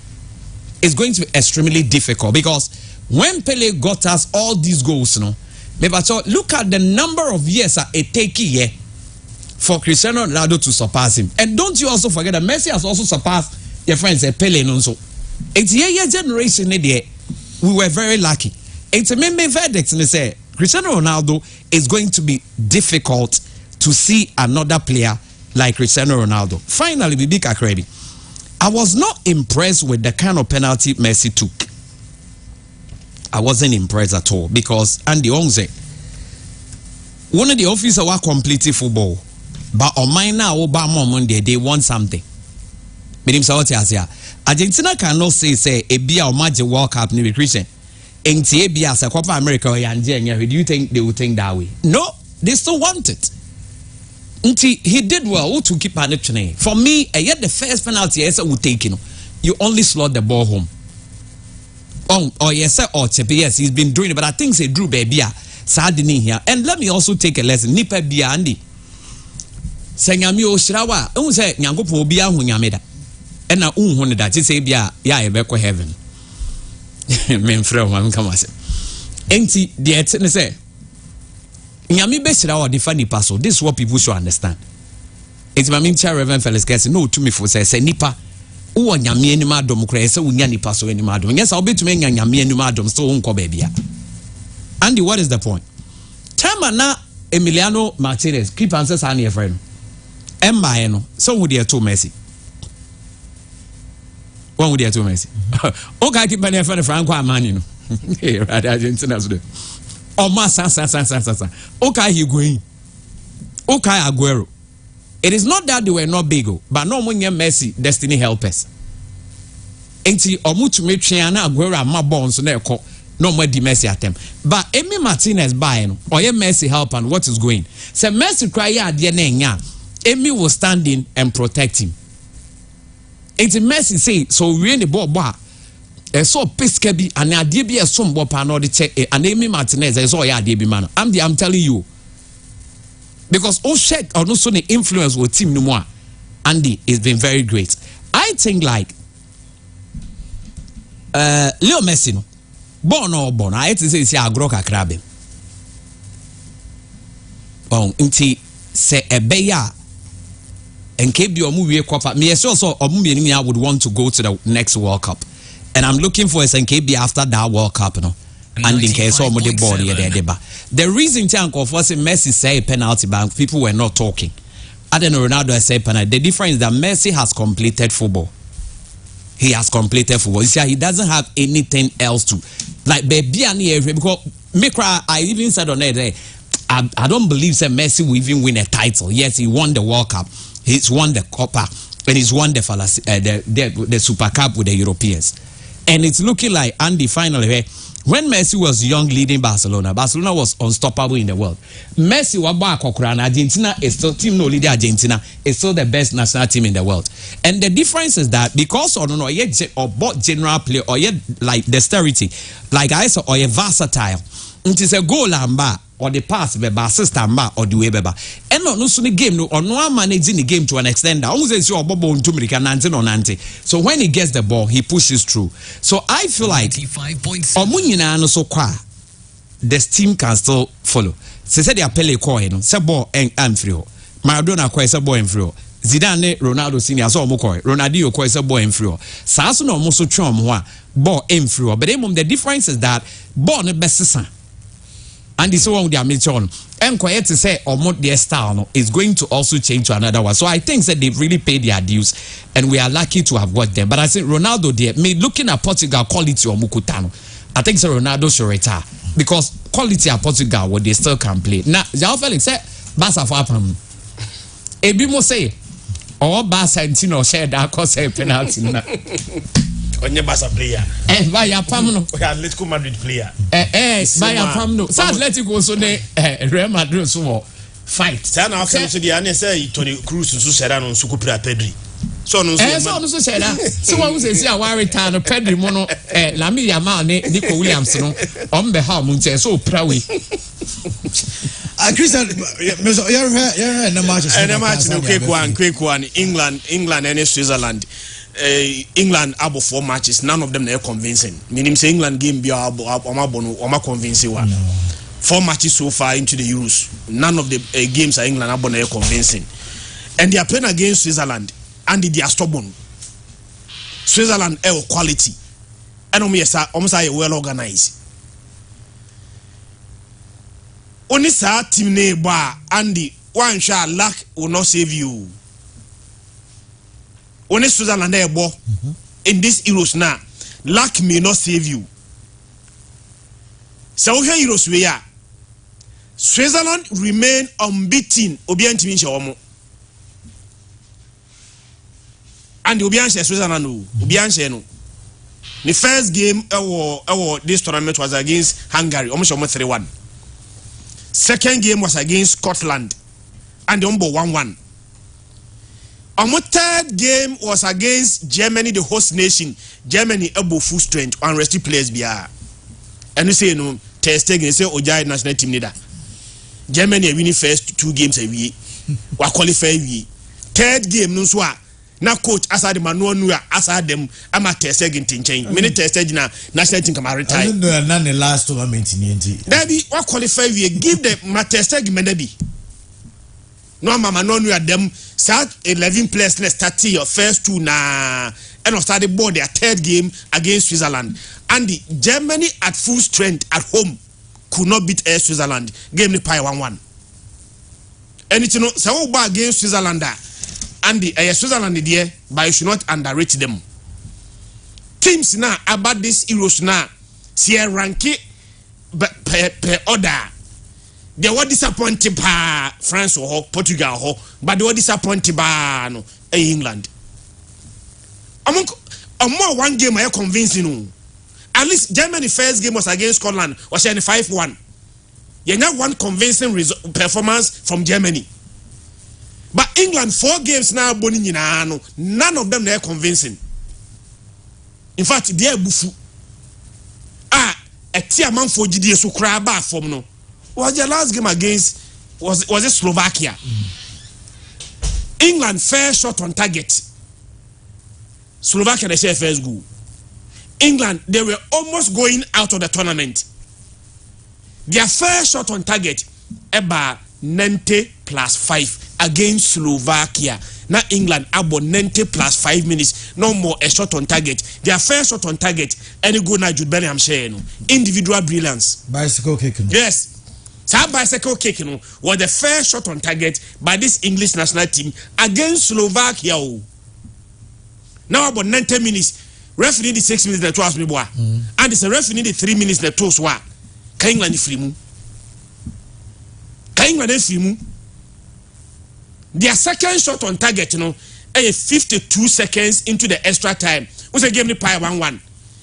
It's going to be extremely difficult because when Pele got us all these goals, look at the number of years it takes here for Cristiano Ronaldo to surpass him. And don't you also forget that Messi has also surpassed your friends Pele and also. It's a generation there. We were very lucky. It's a meme verdict and they say Cristiano Ronaldo is going to be difficult to see another player like Cristiano Ronaldo. Finally, Bibi Kakredi. I was not impressed with the kind of penalty Messi took. I wasn't impressed at all because Andy Onze, one of the officers were completely football, but on mine now, Monday they want something. Argentina cannot say a beer or magic World Cup ni Christian. Do you think they would think that way? No, they still want it. He did well to keep on it. For me, yet the first penalty I would take, you only slot the ball home. Yes, he's been doing it, but I think they drew baby sadini here. And let me also take a lesson. Nipa bia Andy. Senyami o shirawa, say nyangopo bia hu nyameda. And na unhu that say bia ya ebeko heaven. Men frɛ ma nka mase. Enti de etne say nyame be shirawa de fa nipa so. This is what people should understand. Enti ma mincha Reverend Felix Kese no to me for say nipa wo nyame anim adom kra say wo nya nipa so anim adom. Yes, I'll be to me nya nyame anim adom so unko baabia. Andy, what is the point? Time na Emiliano Martinez keep answers ani e friend. Emma no so wo de to Messi. One would to Messi. Okay, keep my friend Franco Amani. Hey, right, Argentina. Oh, Massa. Okay, he going. Okay, Aguero. It is not that they were not big, but no one Messi, destiny helpers. Ain't he omutu me Triana Aguero my bones so no more di Messi at them. But Emi Martinez buying or ye Messi help and what is going. Say Messi cry ya Emi will stand in and protect him. It's a Messi say so we in the ball so pesca be and idea be a some bopa no the check and Emi Martinez is all ya be man. I'm telling you. Because all check or no so the influence with team no more. Andy has been very great. I think like Leo Messi no born or born. I hate to say agro kakra be. Inti se ebeya and keep the movie copper. Me also I would want to go to the next World Cup. And I'm looking for a SNKB after that World Cup, and in case some of the body the reason Uncle for Messi say penalty bank, people were not talking. I don't know Ronaldo say penalty. The difference is that Messi has completed football. He has completed football. You see, he doesn't have anything else to like baby because Mikra, I even said on it, I don't believe that Messi will even win a title. Yes, he won the World Cup. He's won the Copa and he's won the Super Cup with the Europeans. And it's looking like Andy finally, when Messi was young leading Barcelona was unstoppable in the world. Messi and Argentina is still team no leader. Argentina is still the best national team in the world. And the difference is that because or both general play or yet like dexterity, like I said, or a versatile, it is a goal and or the pass beba system or the way beba and no so the game no or no managing the game to an extent that almost say bobo into America 19 or 90. So when he gets the ball he pushes through. So I feel like omunyina no so kwa this team can still follow. Say they are Pele call say ball and free. Maradona call say ball and free. Zidane ne Ronaldo senior so omukoi Ronaldinho koi say ball inferior saa so na omo so twa omo ho a ball inferior but the difference is that ball no besesa and this one with their major on and quiet to say omo their style no is going to also change to another one so I think that they've really paid their dues and we are lucky to have got them but I think Ronaldo there me looking at Portugal quality omukutano I think so Ronaldo should retire because quality at Portugal what they still can play now João Felix say Barca for apam ebi mo say or Barca Santino shared that cause a penalty na onye Barca player by apam no Atletico Madrid player by apam no so Atletico so ne Real Madrid so fight say na after so dia na say Toni Kroos so share no so kupra Pedri so no so share so one say a wa retire no Pedri mo no Lamine Yamal ne Nico Williams no on be ha mo nche so prawe Christian, you're no matches. No quick one. England and Switzerland. England abo 4 matches. None of them are convincing. Meaning, say England game be abo convincing one. 4 matches so far into the Euros. None of the games are England abo convincing. And they are playing against Switzerland, and they are stubborn. Switzerland quality, and almost well organized. Only sa team neighbor Andy one shot luck will not save you. Only Switzerland neighbor in this Euros now, luck may not save you. So here Euros we are. Switzerland remain unbeaten. Obian team in and Obian Switzerland Obian no. The first game this tournament was against Hungary, almost 3-1. Second game was against Scotland and the 1-1. Our third game was against Germany, the host nation. Germany above full strength and rested players biya. And you say no, Ter Stegen say Ojai national team leader. Germany are winning first 2 games a week. We qualify we. Third game no so na coach aside Manuel Neuer aside them ama Ter Stegen tinchen. Many Ter Stegen na national team come retire. I don't know na the last tournament in NT. Dabi we qualify we give them Ter Stegen medabi. No Manuel Neuer them start 11 players let's start your first 2 na and of start the ball their third game against Switzerland and the Germany at full strength at home could not beat Switzerland game the pie 1-1 and it's no so against Switzerland and the Switzerland there but you should not underrate them teams now about this Euros now see ranking per order. They were disappointed by France or Portugal, but they were disappointed by England. Among one game I convincing. At least Germany first game was against Scotland was 5-1. You have one convincing performance from Germany. But England 4 games now none of them are convincing. In fact, they are bufu. A tia man for GD so cry back from no. Was their last game against was it Slovakia? England fair shot on target. Slovakia they say first goal. England they were almost going out of the tournament. Their fair shot on target about 90 plus 5 against Slovakia. Now England about 90 plus 5 minutes. No more a shot on target. Their fair shot on target. Any good now Jude Bellingham share individual brilliance. Bicycle kicking. Yes. That bicycle kick was the first shot on target by this English national team against Slovakia. Now about 90 minutes, referee the 6 minutes the 12 minutes, and it's a referee the 3 minutes the 2 swa. Can England free mu? Can England free mu? Their second shot on target, 52 seconds into the extra time. Was a game the pie 1-1.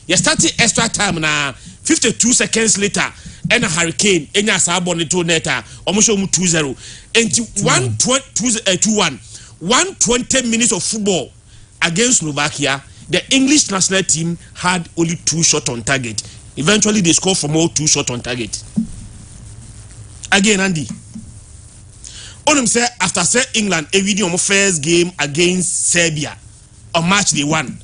You started extra time now. 52 seconds later. And a hurricane, and as I bonnet to neta, almost 2-0. And 2-1. 120 minutes of football against Slovakia. The English national team had only 2 shots on target. Eventually, they scored from all 2 shots on target. Again, Andy. Only say after England, a video on first game against Serbia on match day 1.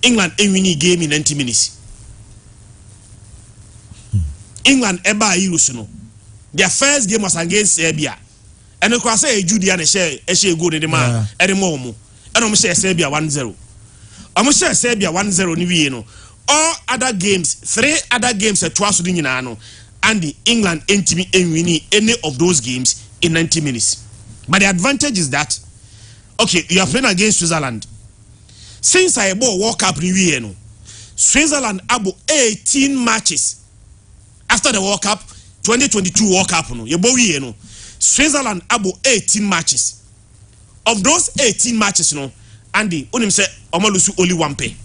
England a winning game in 90 minutes. England eba Euros no. Their first game was against Serbia. ɛne kwa sɛ Judia ne ɛhyɛ go ne ma ɛde mo mu ɛna mo hyɛ Serbia 1-0 ɔmo hyɛ Serbia 1-0 ni wie no all other games 3 other games ɛtoa so de nyinaa no and the England entimi enwini any of those games in 90 minutes but the advantage is that okay you are playing against Switzerland since I bought World Cup ni wie no Switzerland abo 18 matches after the World Cup 2022 World Cup no yebo wie no Switzerland abo 18 matches of those 18 matches no Andy onim say omolusu only one pay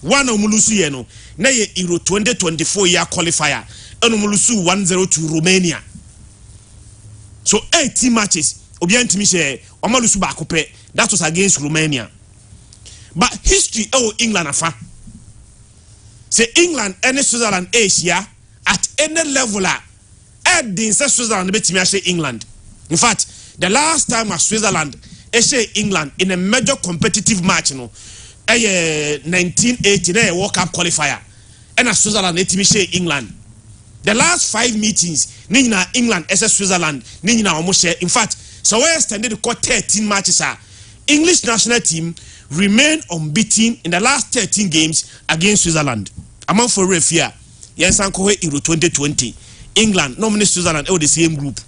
one omolusu ye no na ye Euro 2024 year qualifier and omolusu 1-0 to Romania so 18 matches obi antimi say omolusu ba kope that was against Romania but history England afa say England and Switzerland Asia at any level in Switzerland betimi say England in fact the last time Switzerland England in a major competitive match no 1980 World Cup qualifier and Switzerland etimi England the last 5 meetings nina England Switzerland nina almost share in fact so we extended the 13 matches English national team remain unbeaten in the last 13 games against Switzerland among for refia yes anko Euro 2020 England nominate Switzerland the same group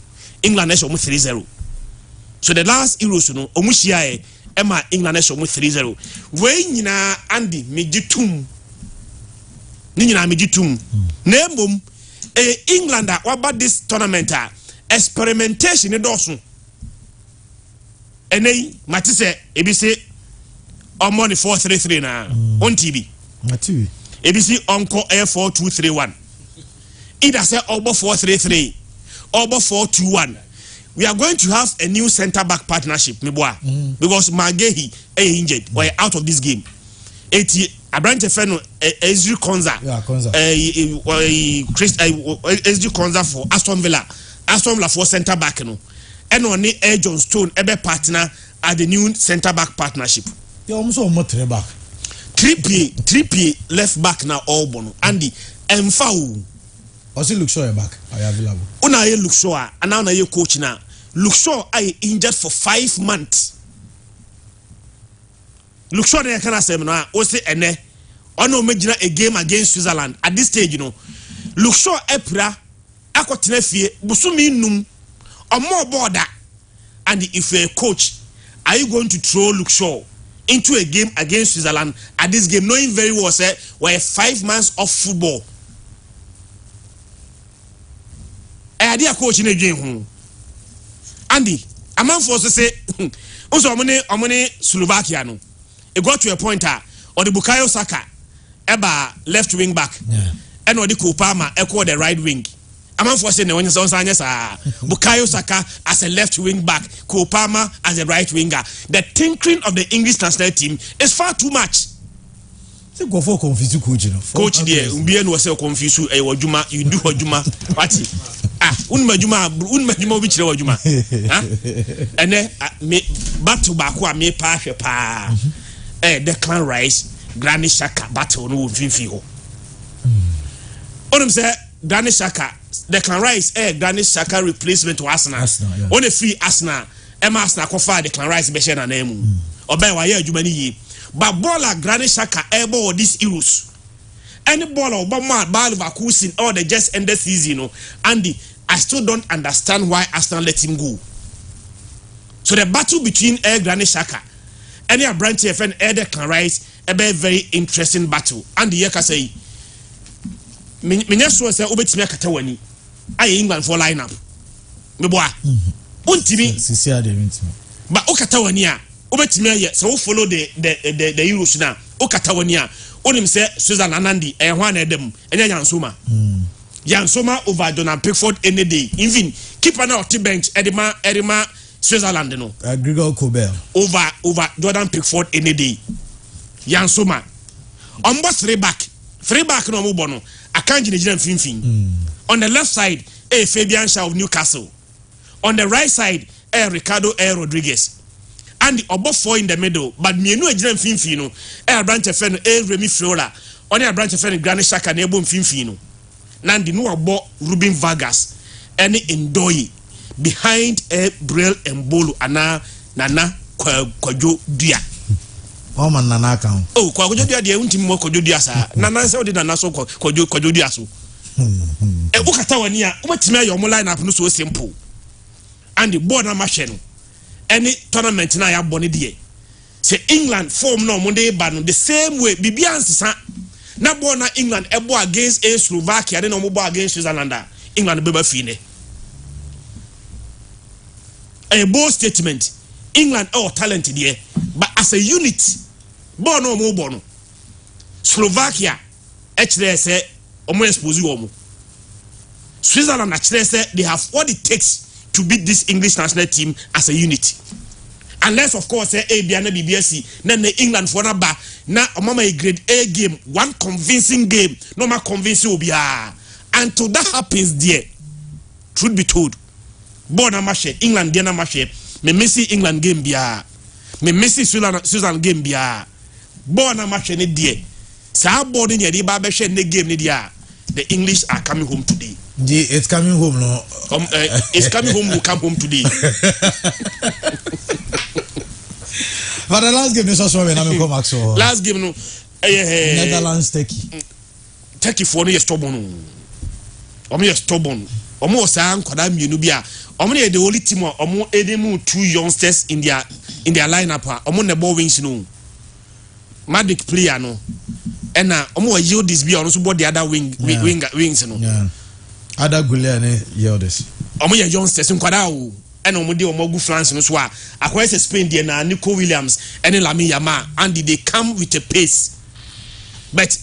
England is almost 3-0 so the last Euros no omuhia Emma England is almost 3-0 we nyina Andy mejitum ni nyina mejitum na mbom England about this tournament experimentation doso enei matise ebi se omo ni 4-3-3 na on TV ebi se onko 4-2-3-1 either say obo 4-3-3 obo 4-2-1 we are going to have a new center back partnership because Magehi is injured or out of this game. Abrante Feno Ezri Konza Ezri Konza for Aston Villa for center back no and only John Stone ebe partner at the new center back partnership. You almost almost back 3P left back now all bono Andy Mfau also look sure back are available una ye look sure and now na ye coach now look sure I injured for 5 months look sure they can say no o say ene ono magina a game against Switzerland at this stage you know look sure epra akotena fie busumi num omo border and if you're a coach are you going to throw look sure into a game against Switzerland at this game knowing very well say we're 5 months of football idea coach in again Andy a man for say also omone Slovakia no it got to a point or the Bukayo Saka eba left wing back and or the Kopama echo the right wing a man for say no one sounds Bukayo Saka as a left wing back Kopama as a right winger the tinkering of the English national team is far too much. Go for confuse coach there mbien was say confuse wajuma you do wajuma party unmajuma bi kire wajuma ene me battle back wa me pa hwe pa Declan Rice Granit Xhaka battle no mfimfi ho onum say Granit Xhaka Declan Rice Granit Xhaka replacement to Arsenal on a free Arsenal Arsenal kofa Declan Rice be share na nemu obai wa ye adwuma ni yi but baller Granit Xhaka able this Euros any baller Obama Bayer Leverkusen or the just ended season no Andy I still don't understand why Arsenal let him go so the battle between Granit Xhaka and a branch FN Declan Rice a very interesting battle and the yeka say menya so say obetimi akatawani aye England for lineup me boa untimi sisia de untimi but okatawani a obetimi aye so follow the Euros na okatawani a onim say Switzerland Andy ho na edem enya Yansoma over Donald Pickford any day even keeper na on bench edema Switzerland no Gregor Kobel over Jordan Pickford any day Yansoma on boss three back no mo bono akanji Nigerian finfin on the left side Fabian Shaw of Newcastle on the right side Ricardo Rodriguez and the above 4 in the middle but me no Nigerian finfin no branch fan Remy Flora on the branch fan Granit Xhaka na ebo finfin no Nandi no abo Ruben Vargas any Ndoye behind Brel Mbolo ana Nana Kwajo Dia. Oh man, Nana account. Oh, Kwajo Dia, the ultimate more Kwajo Dia, sir. Nana said the Nana so Kwajo Dia so. Ukatawania, what me your line up no so simple. And the border machine. Any tournament na ya boni die. Say England form no Monday ban the same way. Bibiansi na born England ebo against Slovakia, then no against Switzerland. England beba fine. A bold statement. England talented here, but as a unit, born no more born. Slovakia, actually say, expose you. Switzerland actually say they have what it takes to beat this English national team as a unit. Unless of course BBSC, then the England for na ba na mama a grade A game, one convincing game, no more convincing obia. Until that happens there, truth be told, born a match, England dia na match, me Messi England game bia, me Messi Switzerland game bia, born a match ni there. Sa board in the ba ne game ni dia. The English are coming home today. It's coming home, no. It's coming home. Will come home today. But the last game is also when I'm coming back. So last game, no. Netherlands Turkey for no stubborn. Omo stubborn. Omo san kwada mienu bia. Omo the only team. Omo edemu 2 youngsters in their lineup. Omo ne ball wings no. Magic player no. And omo yield this be also bought the other wings no. Yeah. Other Guliane Yildiz. Omo ya youngsters nkwada o. And omo de omo gu France no so a akwa Spain there na Nico Williams and Lamine Yamal and they come with a pace. But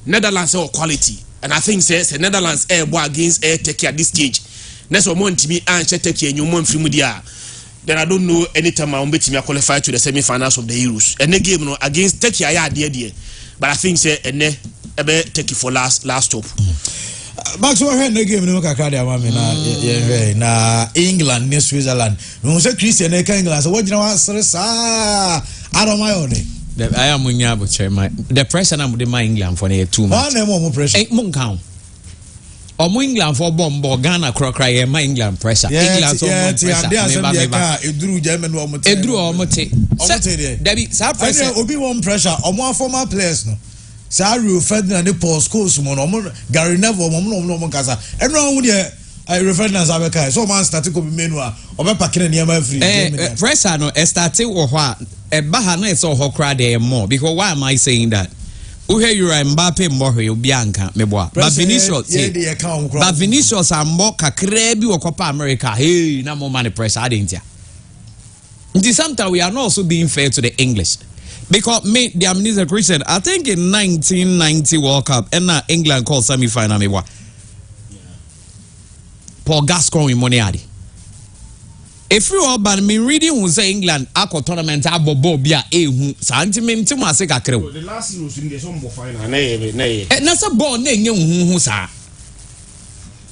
Netherlands are quality. And I think says Netherlands boy against Turkey at this stage. Next one to me and Turkey and you month from there. Then I don't know any time I'll be qualified to the semi-finals of the Euros. And the game no against Turkey I dear. But I think say and Turkey for last stop. Max what the game no kakra mama na England ni Switzerland. No say Christian England so what you know answer sa Aromayone. I am munyabo chairman. The pressure na my England for 2 months. One more pressure. Mon count. Omo England for bomb Ghana cry my England pressure. England so pressure. Edru German omo te. Debbie sa pressure obi one pressure. Omo former players no. Sa Rio Ferdinand and Paul Scholes mo no Gary Neville mo kasa. Enro hu de Rio Ferdinand Zabeka. So man start ko bi menu a obepa kene niam free. Pressure no started wo ho a Baha na so ho cry there more because why am I saying that? Uhe Yura Mbappe mbohe obianka meboa. But Vinicius ambo kakra bi wo Copa America. Hey, na mo man pressure adentia. Until sometimes we are not also being fair to the English. Because me the Amnesia Christian, I think in 1990 World Cup and England called semi-final meboa. Paul Gascoigne money adi. If you are bad, me reading who say England ako tournament abobo bia ehu sentiment mu ase kakre o. The last Euros in the some final na say ball na enye hu sa.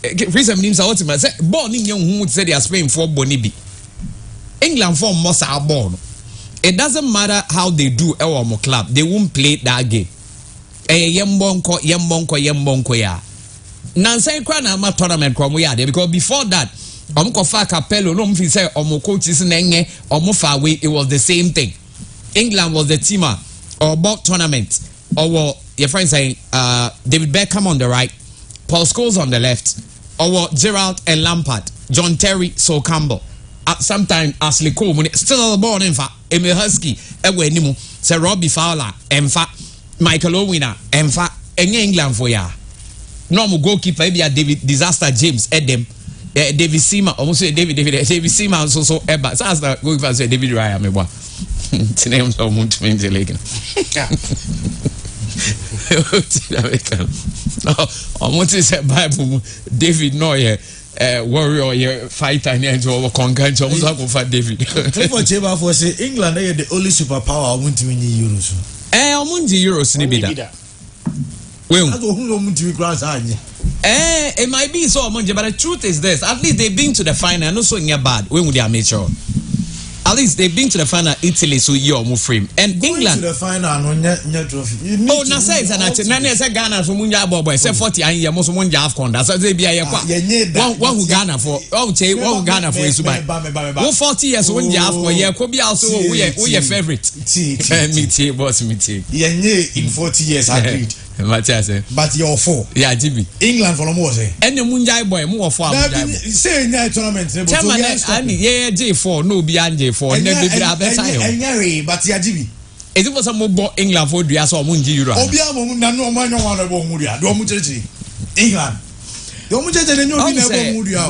Reason means what me say ball na enye hu say they Spain for boni bi. England for mo sa ball no. It doesn't matter how they do our club, they won't play that game. Yembonko ya. Nansa kwa na ma tournament kwa mo ya there because before that Omukofa Capello, no mfi say coaches nenge omufa away. It was the same thing. England was the teamer or bought tournament. Or your friend saying David Beckham on the right, Paul Scholes on the left, or Gerrard and Lampard, John Terry, Sol Campbell. At some time Ashley Cole still born in fact, Emil Husky, Nimu, Sir Robbie Fowler, in fact, Michael Owen, in fact, England for ya. Normal goalkeeper, maybe a David Disaster James Edem. David Seaman, almost say David Seaman so ever. So as the goalkeeper say David Raya me boy. It's name so much means the league. Almost say Bible David Noye warrior fighter and to conquer almost go fight David. For Cheba for say England are the only superpower won to win Euros. Omunji Euros ni bida. It might be so much, but the truth is this: at least they've been to the final. No, so in your bad when would they amateur? At least they've been to the final Italy, so you're more frame. And Going England. to the final, no trophy. Oh, now say it's an active. None is a Ghana from Munya Bobo. Say 40 and you're most one half conda. So they be a one who Ghana for. Oh, say one Ghana for is by 40 years one half for year could be also we favorite. Me tea, boss me tea. In 40 years, agreed. But you're 4. Yeah, GB. England for more say. And the Munjai boy more for say in that tournament. Yeah, J4, no beyond J4, and then be a better. But yeah, GB. It was a more England for the Asso Munji Euro. Obia, no one about Mudia. England.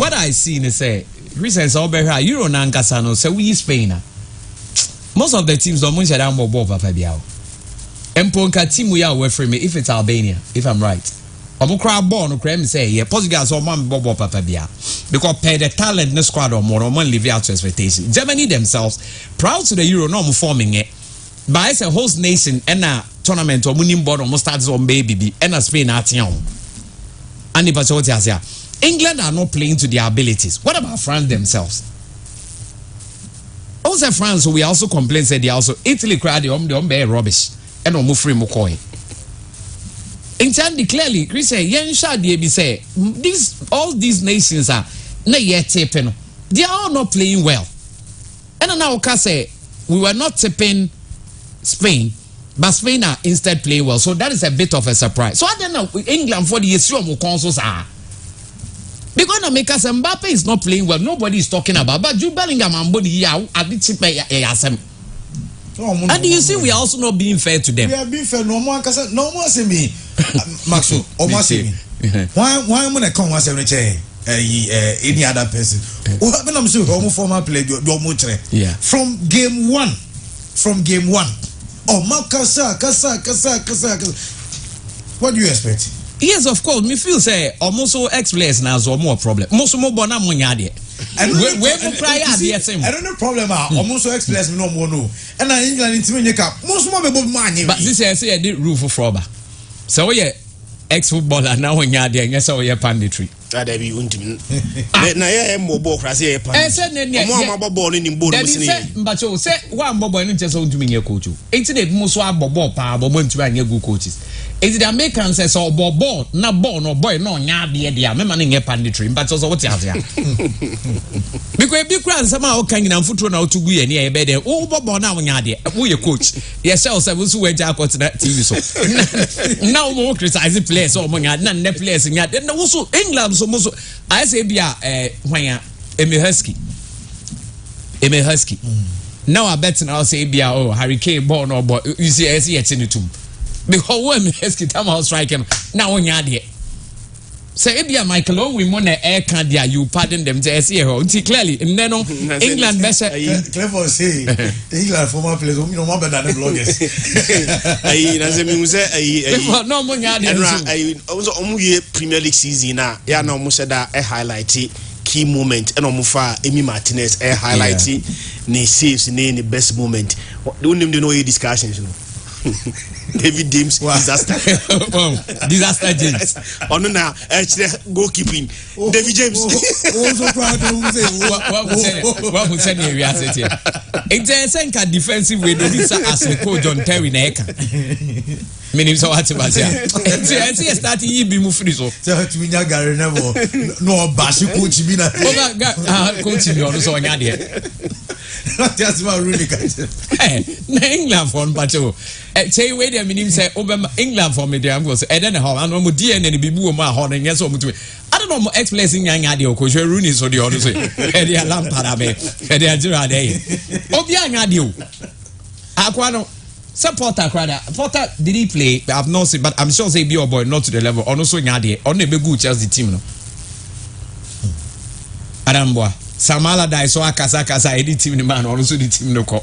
What I see is say, recent over Euro Nankasano, so we Spain. Most of the teams don't mention that more Papa Biao. Emponka team we are away from me if it's Albania, if I'm right. Omo crowd born no crem say yeah Portugal so man Bobo Papa Bia. Because per the talent in the squad or more man live out to expectation. Germany themselves proud to the Euro no forming it. But as a host nation and a tournament or winning board almost starts on baby and a Spain at young. And the England are not playing to their abilities. What about France themselves? Also France, we also complain said they also Italy cried the rubbish. And no free McCoy. In turn, clearly, Chris said, Yen Shadi be say, all these nations are not yet tipping. They are all not playing well. And now, say, we were not tipping Spain, but Spain are instead playing well. So that is a bit of a surprise. So I don't know, England for the issue of consoles are. Because now make us Mbappe is not playing well. Nobody is talking about. But Jude Bellingham and Body Yao at the tip and do you see we are also not being fair to them? We are being fair. No more say me, Maxo. Or more say me. Why am I come once every day? Any other person? When I'm saying home former play your motre. Yeah. From game one. Oh, Makasa. What do you expect? Yes, of course. Me feel say almost so ex-players now so more problem. Most more bona munyade. I don't know problem. Almost so ex-players no more no. And I England into cup. Most more about money. But this I say I did rule for Froba. So yeah, ex-footballer now munyade and yes, we panditry. That be untim. Na yeah mo ball class here pan. I said mo ball in board but you say one bobo and just on to me coach. Ain't it most ball pa bo to be good coaches. Is the Americans say so ball na ball no boy no nya dia me man in panditry but also what you have because big crowd somehow can in football now to be any be there oh ball now nya dia who your coach yourself say so we ja got na TV so now more criticize players or nya na players nya then also England so most I say bia when Emil Husky now I bet now say bia oh Harry Kane ball no ball you see I see it in the tomb. Because when Hesky time out striking now on your idea. Say Ebia Michael Owen won the air candia, you pardon them to see her. Clearly, and then England better. Clever say England former players, you know more better than bloggers. No more I was only Premier League season now. Yeah, no more said that a highlight key moment and Omufa Emi Martinez a highlight ne saves ne the best moment. Don't even know your discussions, you know. David James disaster. Disaster James. Oh no, now goalkeeping. David James. Also proud to what would say we are sitting. It's a defensive way to this as the coach John Terry Neka. Meaning so what about here? It's starting you be moved so. So to me Gary never no bash coach be na. Coach me on so nya there. That's what really England for Pacho. Say wait a minute say England for me there I'm going to say then how and mo DNA be bu ma ho na so mo to I don't know mo explain nya there ko hwe Rooney so the other say e dey Lampard be e dey Gerrard dey obi anya there akwa no supporter crowd Porter did he play I've not seen but I'm sure say be your boy not to the level or no so nya there on e be good Chelsea team no Adamboa Samala die so akasa edit team the man also the team no ko.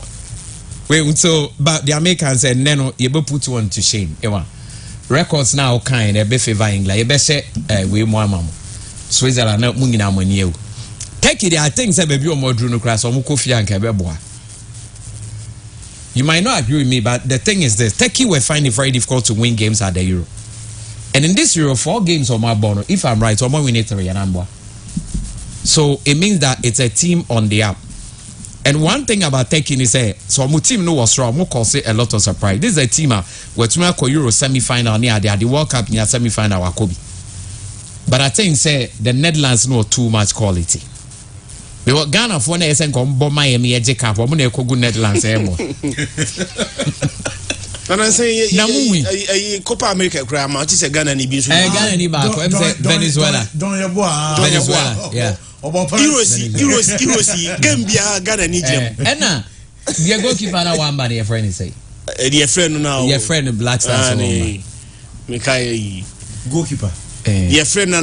Wait so but the Americans said no you be put one to shame. Ewa. Records now kind e be favor England. You be say we mo amam. Switzerland na munyina mani e. Take it I think say baby o modru no class o mo kofi anka be boa. You might not agree with me but the thing is this Turkey will find it very difficult to win games at the Euro. And in this Euro 4 games on my bono if I'm right, I'm win it 3 and I'm boa. So it means that it's a team on the up. And one thing about taking is so my team no was strong, cause a lot of surprise. This is a team where to Euro semi-final near the World Cup near semi-final Wakobi. But I think the Netherlands know too much quality. Because Ghana for na esen ko mbo Miami eje cap o mo na ekogu Netherlands emo. And I say Copa America kra ma ti se Ghana ni bi so. Ghana ni ba ko Venezuela. Venezuela. Yeah. Euros Gambia Ghana ni jam. Ena the goalkeeper na one man your friend say. The friend now. Your friend Black Stars me kai goalkeeper. Your friend na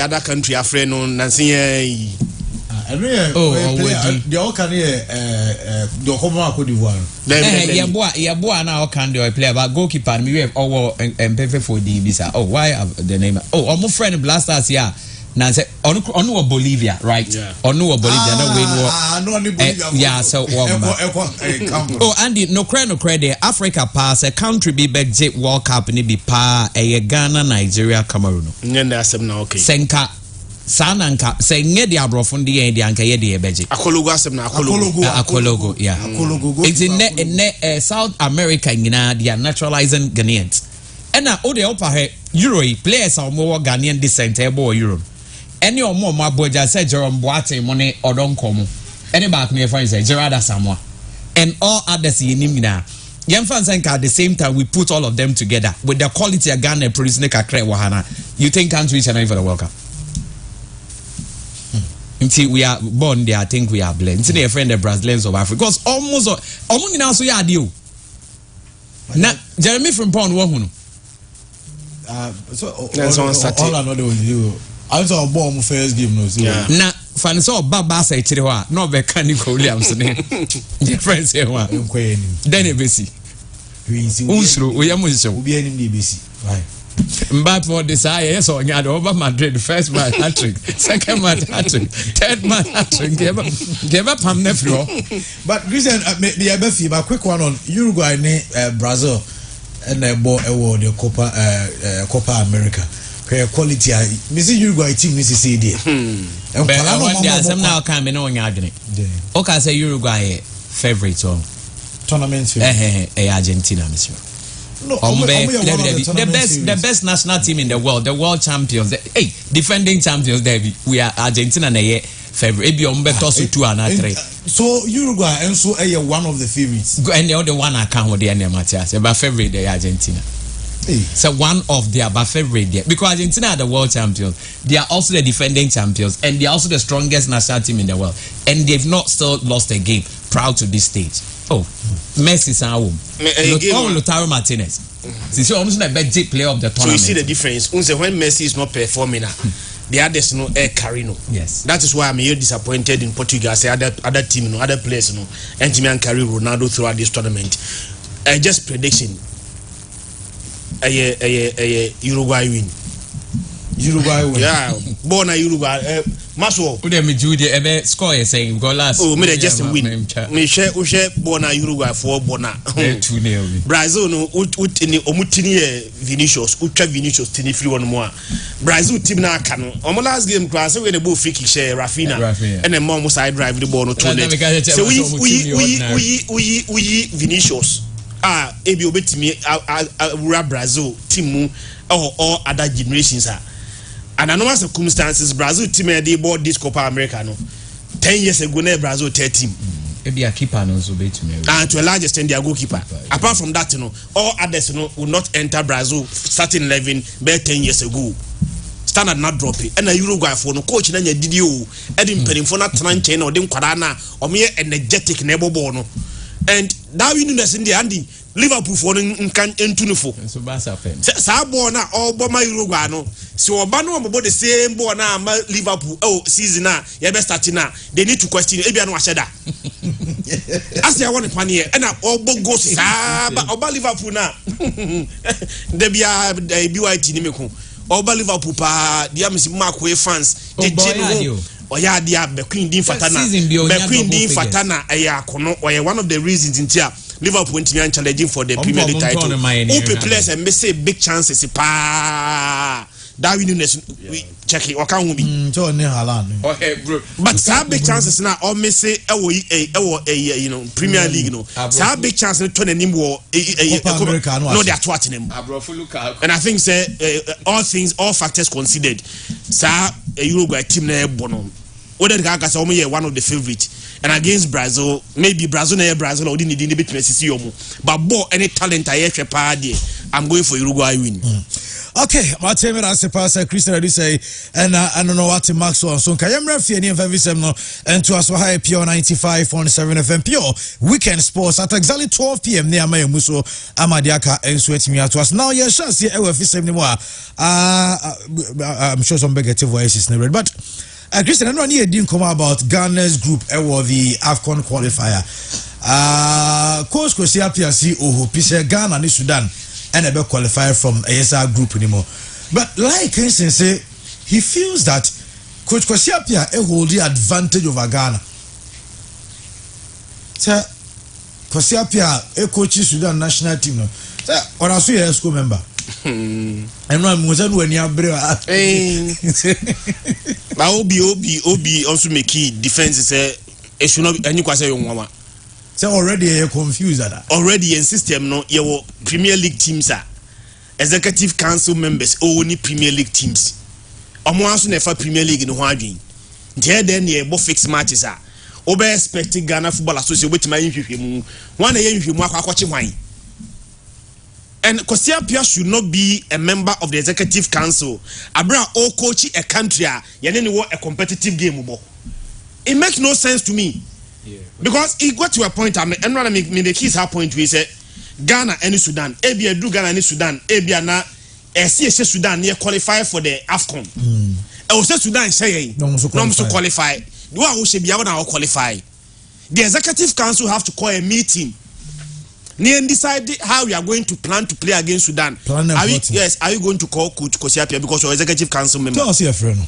other country a friend no na say the all can the home Cote d'Ivoire. Yeboah na all can do play but goalkeeper me we MPF for the bisa. Oh why the name? Oh my friend Blasters here. Now say on Bolivia, right? Yeah. On Bolivia, no yeah, so oh Andy, no credit. Africa pass a country be budget World Cup ni be pa Ghana, Nigeria, Cameroon. Nyenda asem na okay. Senka Sananka say nye di abrofo ndi yen di anka ye di ebeje. Akologo asem na Akologo. Yeah. It's in South America nyina they are naturalizing Ghanaians. And now all the upper Euro players are more Ghanaian descent ebo Euro. Any or more my boy just said Jerome Boate money or don't come. Any back near friends say Gerard Asamoah and all others in Nimina. Young fans think at the same time we put all of them together with the quality of Ghana producing a crack wahana. You think can't reach an for the World Cup? Until we are born there, I think we are blessed. Until they friend the Brazilians of Africa. Because almost now so yeah deal. Now Jeremy from Pound Wahunu. So all another with you. I saw a bomb first game no. Na fan so baba say chire ho a no be kan Nico Williams ne. The friends here one. Then e besi. Unsro we am so. Obi anim dey besi. Right. Mbappe for desire so nya the over Madrid first match hat-trick, second match hat-trick, third match hat-trick. Give up pam na floor. But Christian me be feel but quick one on Uruguay ne Brazil and the Copa America. Quality Missy Uruguay team is say there. And one day some now can be no nyadene. Okay, say Uruguay favorite on tournament Argentina, monsieur. No, the best national team in the world champions. Hey, defending champions, David. We are Argentina na ye favorite. Ebi on better so 2 and 3. So Uruguay and so one of the favorites. And the other one I can't with the name Matthias. But favorite the Argentina. So one of their favorite there because Argentina are the world champions. They are also the defending champions and they are also the strongest national team in the world. And they've not still lost a game proud to this stage. Oh, Messi is our home. Lautaro Martinez. Since you're almost the best player of the tournament. So you see the difference. When Messi is not performing, the others no air carry no. Yes. That is why I'm here disappointed in Portugal. Say other team no, other players no, and Jimmy carry Ronaldo throughout this tournament. Just prediction. Uruguay win. Yeah, born a Uruguay. Maswo. Who dem Jude ebe score saying go last. Oh, me just win. Me share born a Uruguay for bona. 2-0. Brazil no utini omutini Vinicius, utra Vinicius tini free one more. Brazil team na kanu. Omo last game class we the ball free kick share Rafinha. And then mom side drive the ball no to net. So we Vinicius. Ebi obetimi Brazil team mu or other generations and I know circumstances Brazil team they bought this Copa America no 10 years ago na Brazil 13 ebi a keeper no so betimi and to a large extent their goalkeeper apart from that all others will not enter Brazil starting 11 by 10 years ago standard not drop it and a Uruguay for no coach na nya didi o edim penifo na tena nchen na odem kwada na omo energetic na ebobo no and that winniness in the Andy Liverpool for ntunufo so Barca fan sa ball na all boma Uruguay no so oba no mo the same ball na Liverpool season na ye be start na they need to question ebia no aheda as ya won pan here and all go sa oba Liverpool na de bia BYT ni meko oba Liverpool pa dia mesi mark way fans no oya dia be queen din fatana eya kono oya one of the reasons in here Liverpool went challenging for the Premier League title. Open players and may say big chances pa Darwin Nunes we check it waka ho bi so ne Haaland bro but sa big chances na o miss you know Premier League no sa big chance to turn anim wo no they are twatting him and I think say all factors considered sa Uruguay team na bono whether the say omo one of the favorite and against Brazil maybe Brazil or didn't need bit see omo but ball any talent I hwe pa there I'm going for Uruguay win. Okay, Martin Rasipasa, Christian Adusei, and I don't know what Maxwell so Kayamra Fiani and Favisem no and to us high pure 95.7 FM pure weekend sports at exactly 12 p.m. near my Muso Amadiaka and Sweat me to us. Now your chance here anymore. I'm sure some negative voices never but Christian, I know you didn't come about Ghana's group or the AFCON qualifier. Coach Kosia PRC Oho Pise Ghana and Sudan. And ever qualify from ASR group anymore. But like Kingston say, he feels that Coach Kwasiapia hold the advantage over Ghana. Sir, Kwasiapia a coach Sudan national team. Sir, or I see a school member. And I'm when you have Obi also make key defense say it should not be any question. So already you're confused at that. Already in system no your Premier League teams are executive council members only Premier League teams. Omo aso na fa Premier League no ho adwen. Ntia den ye bo fix matches are. Obe expect Ghana Football Association wetima yinhwehwemu. One na yinhwehwemu akwakoche hwan. And Kwasiapia should not be a member of the executive council. Abra o coach a country ye ne wo a competitive game bo. It makes no sense to me. Yeah. Because it got to a point and when I make the keys her point we say Ghana and Sudan ebia do Ghana and Sudan ebia na CSA Sudan near qualify for the AFCON say Sudan say no so qualify do I should be able to qualify. The executive council have to call a meeting near decide how we are going to plan to play against Sudan. Are you going to call Coach Kwasiapia because your executive council member tell us your friend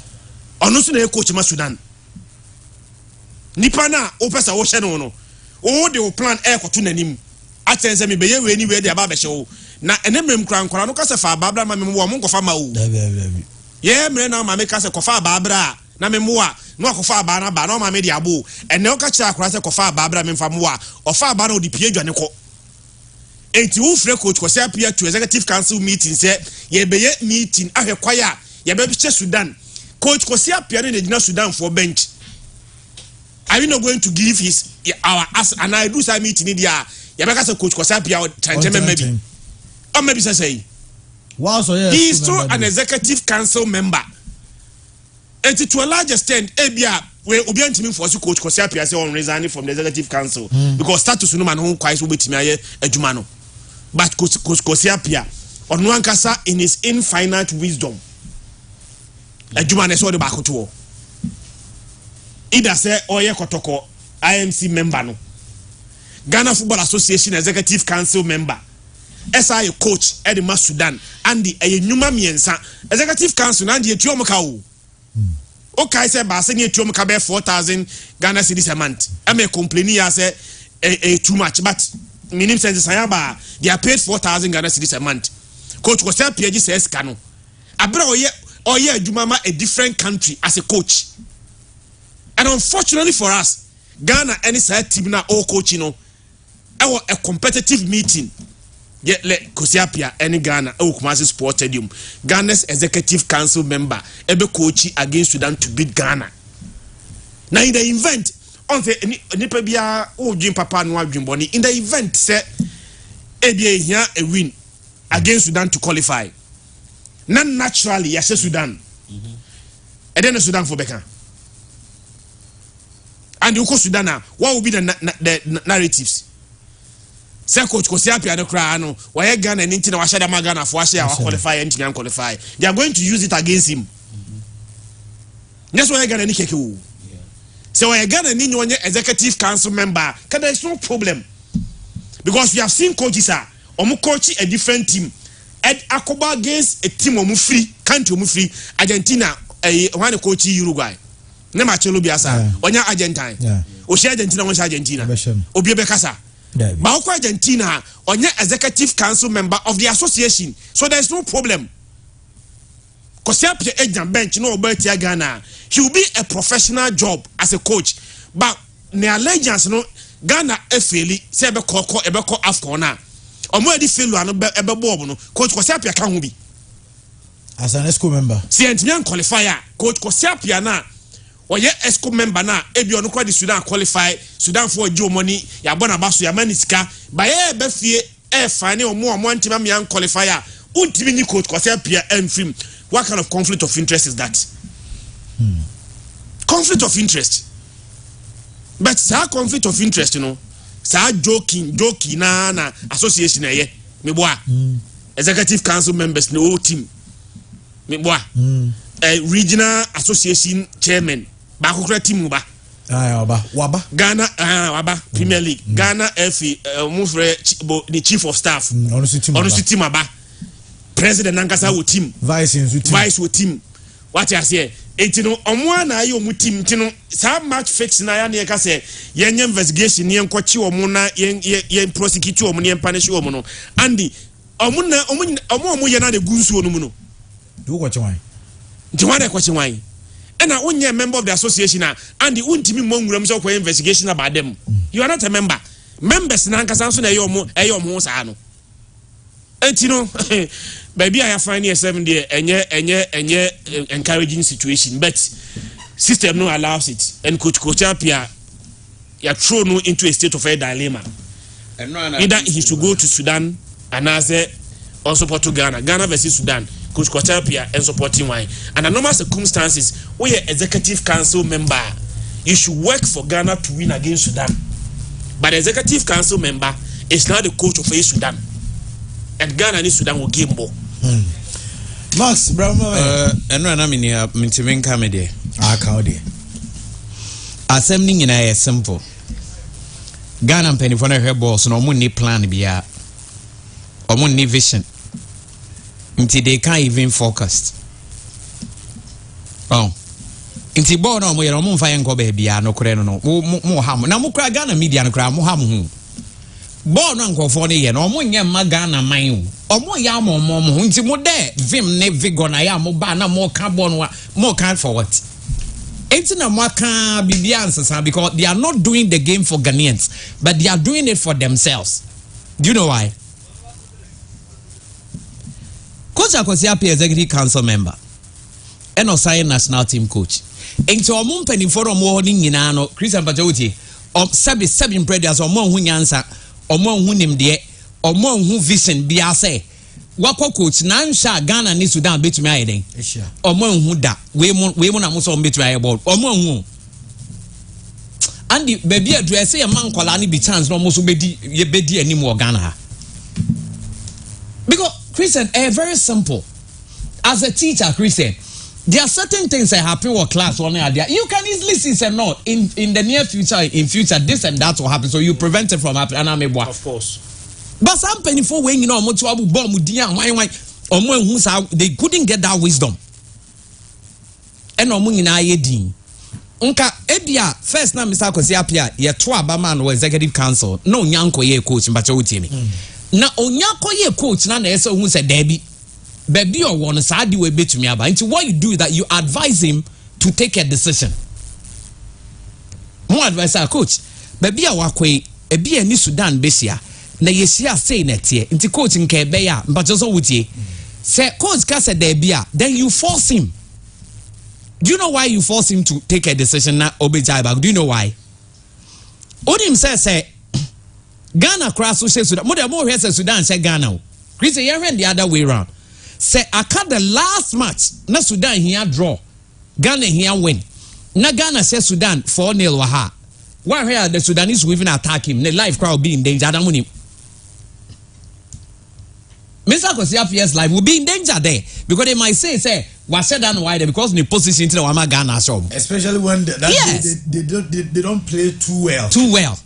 or no so coach ma Sudan nipa na opesa wo hye no o de o plan e kwato nanim atense me beye we anywhere de aba be hye wo na enemrem krankora no kase fa babra ma me wo mo nkofa ma wo ye mre na ma me kase kofa babra na me mo a no akofa ba na ba na ma me de abo ene o ka kira akora se kofa babra me mfa mo a ofa ba na o di pie dwane ko enti wo frɛ Coach Kwasiapia to executive council meeting say ye beye meeting ahwekwaya ye be hye Sudan Coach Kwasiapia ne de Sudan for bench. Are you not going to give our as and I do some meeting in there? Yabaka say Coach Kwasiapia or maybe. Or maybe say wow, so yeah, he is still an executive council member. And to a large extent, Ebia we obiantimi for Coach Kwasiapia say on resigning from the executive council because status no man who quite will be adwuma no. But Coach Kwasiapia on one kasa in his infinite wisdom. Adwuma na so de back to either say oye kotoko IMC member no Ghana Football Association executive council member SI coach Edema Sudan and the nyuma miensa executive council and the etuom ka o okay say ba say etuom ka be 4,000 Ghana cedis a month am complaining ya say too much but minimum sense sayaba they are paid 4,000 Ghana cedis a month. Coach Kwasiapia ji says kanu abra oye adwuma ma a different country as a coach. And unfortunately for us, Ghana any side team na all coaching no a competitive meeting. Yet let Kwasiapia any Ghana Kumasi Sports Stadium. Ghana's executive council member ebe coaching against Sudan to beat Ghana. Now in the event, on the nipa bia o dream papa no dream boni in the event say ebia here a win against Sudan to qualify. Not naturally yase Sudan. And then Sudan for Beka. And you go Sudan now, what will be the narratives? Say Coach Kwasiapia no cry no, why Ghana and Intina Washada Magana for Washia qualify and Intina qualify. They are going to use it against him. That's why Ghana Nikeki. So why Ghana Nino executive council member, there is no problem. Because we have seen coaches are coach a different team. Ed Akoba against a team of free country free Argentina one coach Uruguay. Nema chelo biasa onya Argentine o share Argentina won Argentina obi bekasa ba ko Argentina onya executive council member of the association so there is no problem. Kwasiapia agent bench no obetia Ghana. He will be a professional job as a coach. But ne allegiance no Ghana efeli say ebeko AFCON na. Omo edi felu ano ebebo no coach Kwasiapia kan ho bi. As an ESCO member. Si entimian qualifier coach Kwasiapia na oye ESCO member na ebi ono kwa di Sudan qualify Sudan for Joe money ya bona baso ya manisika ba ye be fie e fane omo antima me an qualifier untimi ni coach Kwasiapia enfim. What kind of conflict of interest is that? Conflict of interest. But sa conflict of interest, you know, sa joking na association ye. Me boy. Executive council members no team. Me boy. Regional association chairman. Ba kokra team ba. Waba. Ghana Waba Premier League. Ghana FA the chief of staff. Onusu team ba. President Nankasa wo team. Vice wo team. What you say? Etino omwa na ayo mu team tino sa match fix na ya na ka say yen investigation yen kwachi omo na yen prosecute omo yen punish omo no andi omo ye na de gunsu onu mu no do kwachi wan nti wan de kwachi wan ena unye member of the association na andi untimi mo nwuram so kwa investigation about them. You are not a member. Members na nkasa so na ye omo sa no etino baby I find here 7 day enye encouraging situation, but system no allows it, and coach Kwasiapia you thrown into a state of a dilemma. Either he should go to Sudan and or support to Ghana versus Sudan. Coach Kwasiapia and supporting why. Under normal circumstances, we are executive council member. You should work for Ghana to win against Sudan. But the executive council member is now the coach of a Sudan. And Ghana and Sudan will game ball. Max Brahma eno na me ntimi nka me de aka de asem ni nyina ye simple. Ghana penifo na hwe balls no omo ni plan bia omo ni vision until they can't even focus. Inti ball no omo ye omo mfa ye nko ba bia no kore no mo ham na mo kra Ghana media no kra mo ham hu ball no nkofo ne ye no omo nya ma Ghana man omo ya mo nti mo de vim ne vigor na ya mo ba na mo ka ball no mo can for what enti na mo ka bibia ansasa because they are not doing the game for Ghanaians but they are doing it for themselves. Do you know why? Coach Kwasiapia executive council member and also national team coach enti omo mpanimfo no mo ni nyina no Christian Pachawuti seven predators omo hu nyansa omo hu nimde omo hu vision bia say wakọ coach na nsha Ghana ni Sudan betumi ayeden omo hu da we mu na mo so betumi ayeball omo hu andi baby address e man kwala ni bi chance no mo so bedi anim o Ghana ha because Christian very simple as a teacher Christian there are certain things that happen in class one day. You can easily see say no in the near future this and that will happen, so you prevent it from happening. Of course. But some painful when you know they couldn't get that wisdom. And Unka Edia first na Mr. Kwasiapia ye to abama no executive council no nyanko ye coach mbacha utimi. Na onyako ye coach na ese hu se Debbie baby or one side we bet to me about. Into what you do is that you advise him to take a decision. More advice, coach. Baby, I walk away. A be any Sudan besia. Na yesia say net here. Into coaching kebeya, but just with ye. Say coach kasa debia. Then you force him. Do you know why you force him to take a decision? Na obejaiba. Do you know why? Odim say Ghana cross say Sudan. More here say Sudan say Ghana. Chris, you the other way around. Say I cut the last match na Sudan here draw Ghana here win na Ghana say Sudan 4-0 waha why here the Sudanese will even attack him the life crowd be in danger Adamuni Mr. Kwasiapia's life will be in danger there because they might say was said and why because the position to the Wama Ghana show especially when they don't play too well.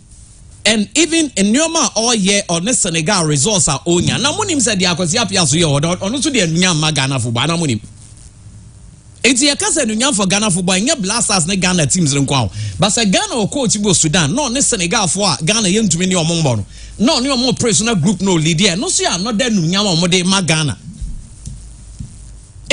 And even in Nyoma all year on the Senegal results are onya. Na munim said the Kwasiapia so ye or no to the Nyama Ghana football na munim. Enti ya kasa Nyama for Ghana football nya blasters ne Ghana teams nkwa. But say Ghana or coach go Sudan no ne Senegal for Ghana yentumi ni omombo no. No ni omo personal group no leader. No so ya no de Nyama omo de ma Ghana.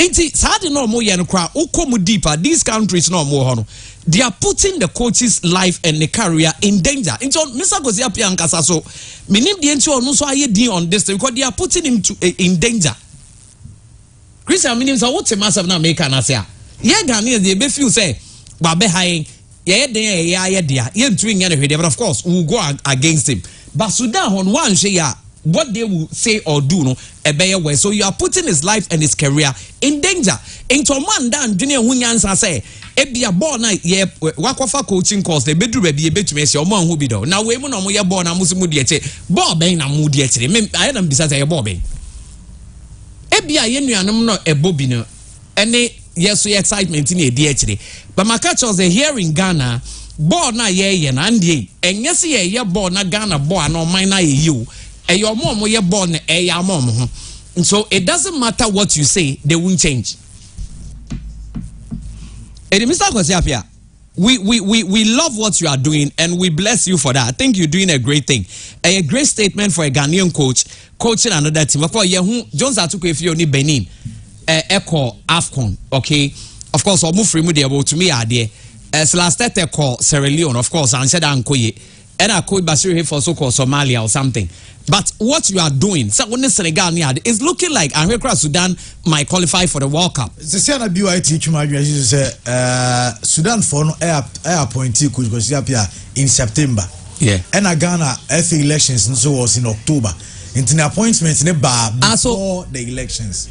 Enti saade no mo ye no kra ukomu deeper these countries no mo ho no they are putting the coach's life and the career in danger. Enti Mr. Kwesi Appiah nkasa so menim de enti ono so aye din on this because they are putting him in danger. Christian menim so what massive na make na say ye Ghanaians dey be feel say ba be high ye den ye dia ye ntu nya na hwede but of course we will go against him. But Sudan on one say ya what they will say or do no ebeye way, so you are putting his life and his career in danger. Into man dan dwene hu nyansa say ebia ball na ye wakwafa coaching course they bedru ba bi ebetumi say omo anhu bi do na we mu na mo ye ball na musu mu de eche ball ben na mu de eche me I am bisa say ye ball ben ebia ye nuanom no ebobi no ene yes so excitement ni de eche but my catch was here in Ghana ball na ye na ndie enye se ye ball na Ghana ball na man na ye you your mom you're born your mom. So it doesn't matter what you say, they won't change. And Mr. Kwesi Appiah, we love what you are doing and we bless you for that. I think you're doing a great thing. A great statement for a Ghanaian coach coaching another team. Of course, Jones Atuku if you need Benin, Echo AFCON, okay. Of course, I'll move from there to me idea. As last call Sierra Leone, of course, and said Ankoye. And I could Bashir for so called Somalia or something. But what you are doing, so when Senegal is looking like Anrekra Sudan might qualify for the World Cup. The Siena BYT Sudan for no air appointee coach Kwesi Appiah in September. Yeah. And Ghana FA elections and so was in October. Into the appointments in the bar before the elections.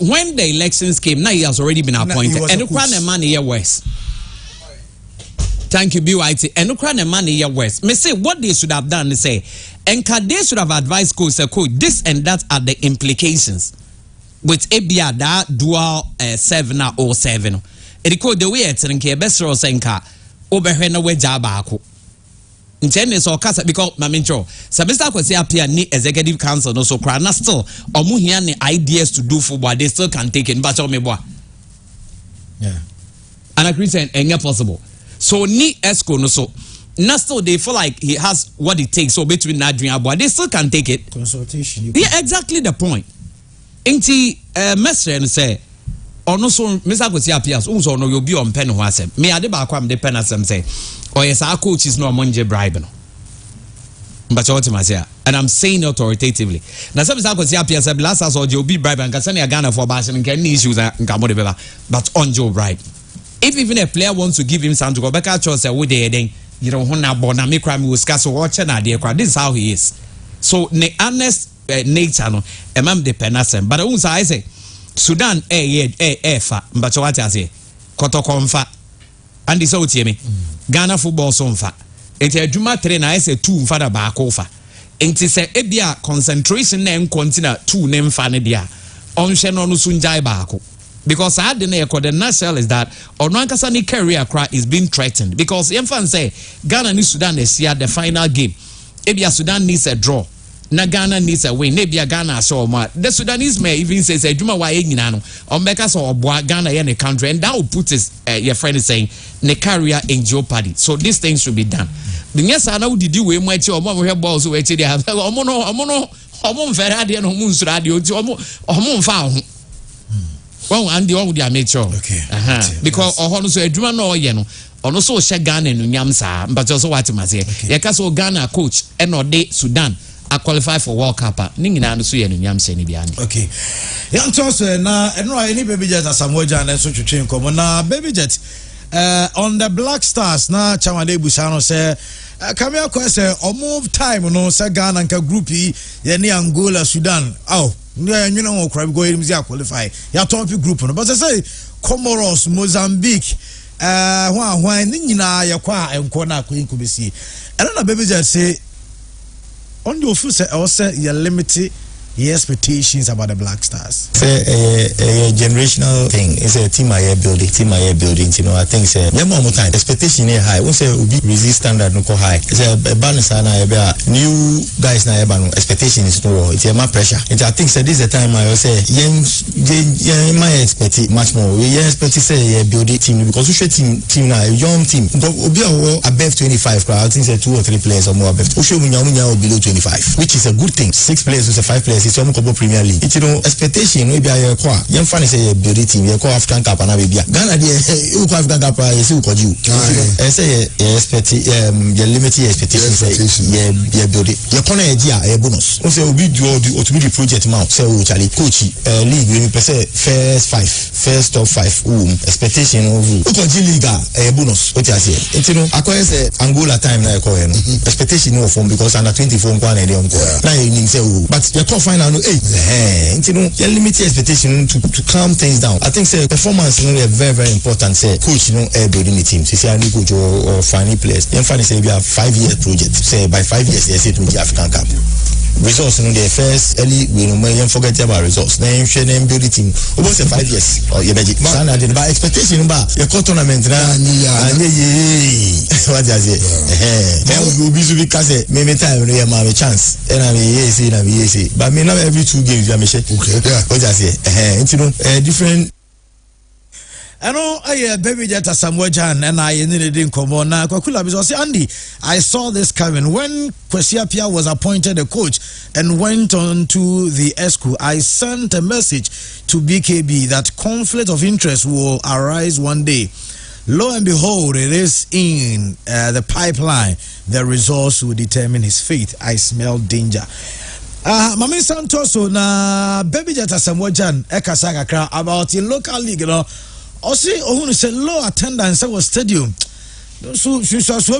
When the elections came, now he has already been appointed. And the crown man here west. Thank you, BYT. And no crown man here west. Me say what they should have done. They say, and they should have advised coach, this and that are the implications with ABA that dual 7 or 7. It called the way it's in best or senka over when away jabako. Intended or casa because Mamincho. So Mr. Kwesi Appiah ni executive council no so cry. Still or muhiani ideas to do football, they still can take it. But yeah. And I agree saying ain't possible. So ni esco no so. Now still they feel like he has what it takes. So between that dream boy, they still can take it. Consultation. Yeah, exactly the point. Inti Mestre and say, or no so Mr. Kwesi Appiah also no you'll be on pen who I said. Me I did back the pen as say. Or yes, our coach is no money bribe. But what I say, and I'm saying authoritatively. Now some Mr. Kwesi Appiah said last as or you'll be bribe and can send a Ghana for bash and can issues and but on Joe bribe. If even a player wants to give him something to go back at say what they then you don't want to born and make crime with scarce watch and idea. This is how he is. So the honest nature no emam de penasem. But I say Sudan fa but what I say kotokomfa and this out me Ghana football so mfa. Enti adwuma 3 na say 2 mfa da ba ko fa. Enti say ebia concentration na continue 2 ne mfa ne dia. Onhwe no no so njai ba ko. Because I didn't know the national is that Onankasani career cry is being threatened. Because Yemfan say Ghana and Sudan is here the final game. Ebia Sudan needs a draw. Na Ghana needs a win. Nebia Ghana so much. The Sudanese may even say Juma wa enyinano. On because of Ghana in the country, and that will put his your friend is saying the career in jeopardy. So these things should be done. The yes I know did you we might your mom have balls who actually have omo Ferrari and homun's radio to omo found. Well, and the one with the amateur. Okay. Because on so a drummer no yeno. On also share Ghana and Nyamsa, but also what I say. Yakaso Ghana coach and or day Sudan are qualified for World Cup. Ningina and Suyan and Nyamsa ni biani. Okay. Young Toss na any baby jet as Samoja and so to train come na baby jet. On the Black Stars na Chamade Busano say Kamia say or move time no say Ghana and group ye Angola Sudan. Oh. Yeah, you know, crab go in qualify. Ya top group, but I say Comoros, Mozambique, why ya kwa and Kona Queen could be see. I don't know, baby, just say on your foot, also you're limited your expectations about the Black Stars. It's a generational thing. It's a team I building. You know, I think it's more time. Expectation is high. Once we resist standard no high. It's a balance na new guys na expectation is no. It's a more pressure. I think this is the time I will say my expect much more. We expect to say building team because we should team now young team. Above 25. I think say 2 or 3 players or more above. We should below 25, which is a good thing. 6 players or 5 players. is some couple Premier League. You know, expectation we be a kwa. Young fan say build team. You call African Cup and be Ghana. You call African Cup. You see what you. I say expect you limit your expectations. Yeah, build it. You can't idea a bonus. We say we do to be the project mount. Say we Charlie coach league. We say first top 5. Expectation of you. Coach league a bonus. What you say? You know, I call say Angola time na call expectation no form because under 24 kwa na dey on call. Now you say but you can't find out you know you limit your expectation to calm things down. I think say performance you know very very important. Say coach you know building the team. Say I need coach or funny players. Then funny say we have 5-year project. Say by 5 years they say to the African Cup. Results in the first early we don't forget about results. Then you share them build the team. Almost 5 years or you budget. By expectation ba your tournament na what you say? Then we be so because maybe time we have a chance. And I mean say but me now every 2 games you say. Okay. Yeah. What you say? You know different. I know baby Jetta Samuel Jan and I didn't come on now. Kwakula because Andy, I saw this coming when Kwesi Appiah was appointed a coach and went on to the ESCO. I sent a message to BKB that conflict of interest will arise one day. Lo and behold, it is in the pipeline. The results will determine his fate. I smell danger. Mami Santoso na baby Jetta Samuel Jan ekasa kakra about the local league, you know. Also, who say low attendance at stadium. So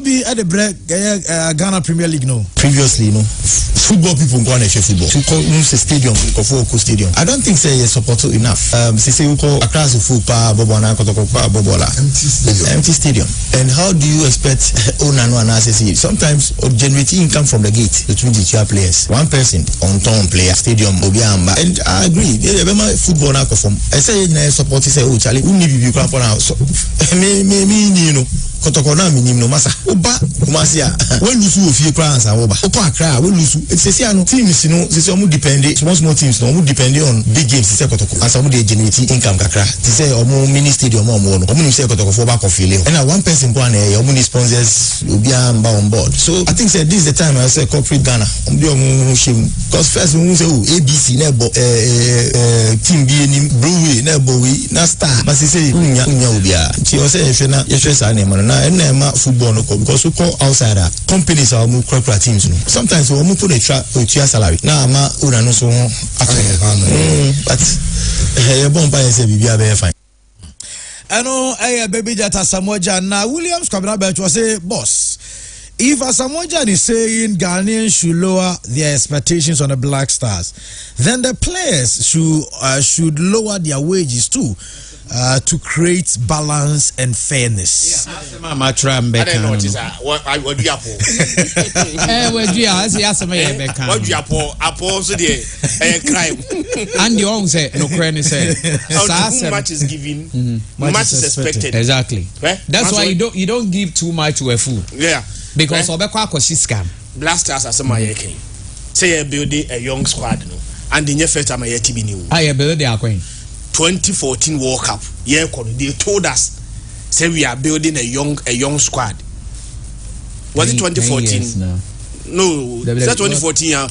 be at the break Ghana Premier League no. Previously, no football people go on football. To call stadium, stadium. I don't think say support enough. Say we call across the football, Bobona, Bobola. Empty stadium. And how do you expect owner no analysis? Sometimes generating income from the gate between the two players. One person on town player stadium Obiamba. And I agree. They remember football now perform. I say support say oh Charlie, we need to be crap on house. Me you know. Kotokona minim no masa oba kumasia we lusu ofie crans and oba okwa akra we lusu say ano teams no say omu depend small teams no omu depend on big games say kotoko and some dey generate income kakra they say omu mini stadium omu no omu ni say kotoko for back of file and one person go and omu ni sponsors obi amba on board. So I think say this is the time I say corporate Ghana omu shame because first we say ABC na team bi ni Brewery na we na star but say unya obi a ti o say ehwe na ehwe sa na na football no because we call outsider companies are more corporate teams no sometimes we put a salary na ma ura no so but bon pa say bibia be fine. I know baby Jetta Samuel Jan now Williams Kwabena Bench was say boss if Samuel Jan is saying Ghanaians should lower their expectations on the Black Stars, then the players should lower their wages too. To create balance and fairness. I don't know what is that. What do you apple? What do you ask me? What do you apple? So the crime. And you all say no crane say. Too much is given, much is expected. Exactly. That's why you don't give too much to a fool. Yeah. Because obekwa ko scam. Blasters as my yeke. Say you building a young squad no, and the first time I hear TB new. I build the coin. 2014 World Cup. Yeah, they told us say we are building a young squad. Was it 2014? No, that's 2014. Yeah,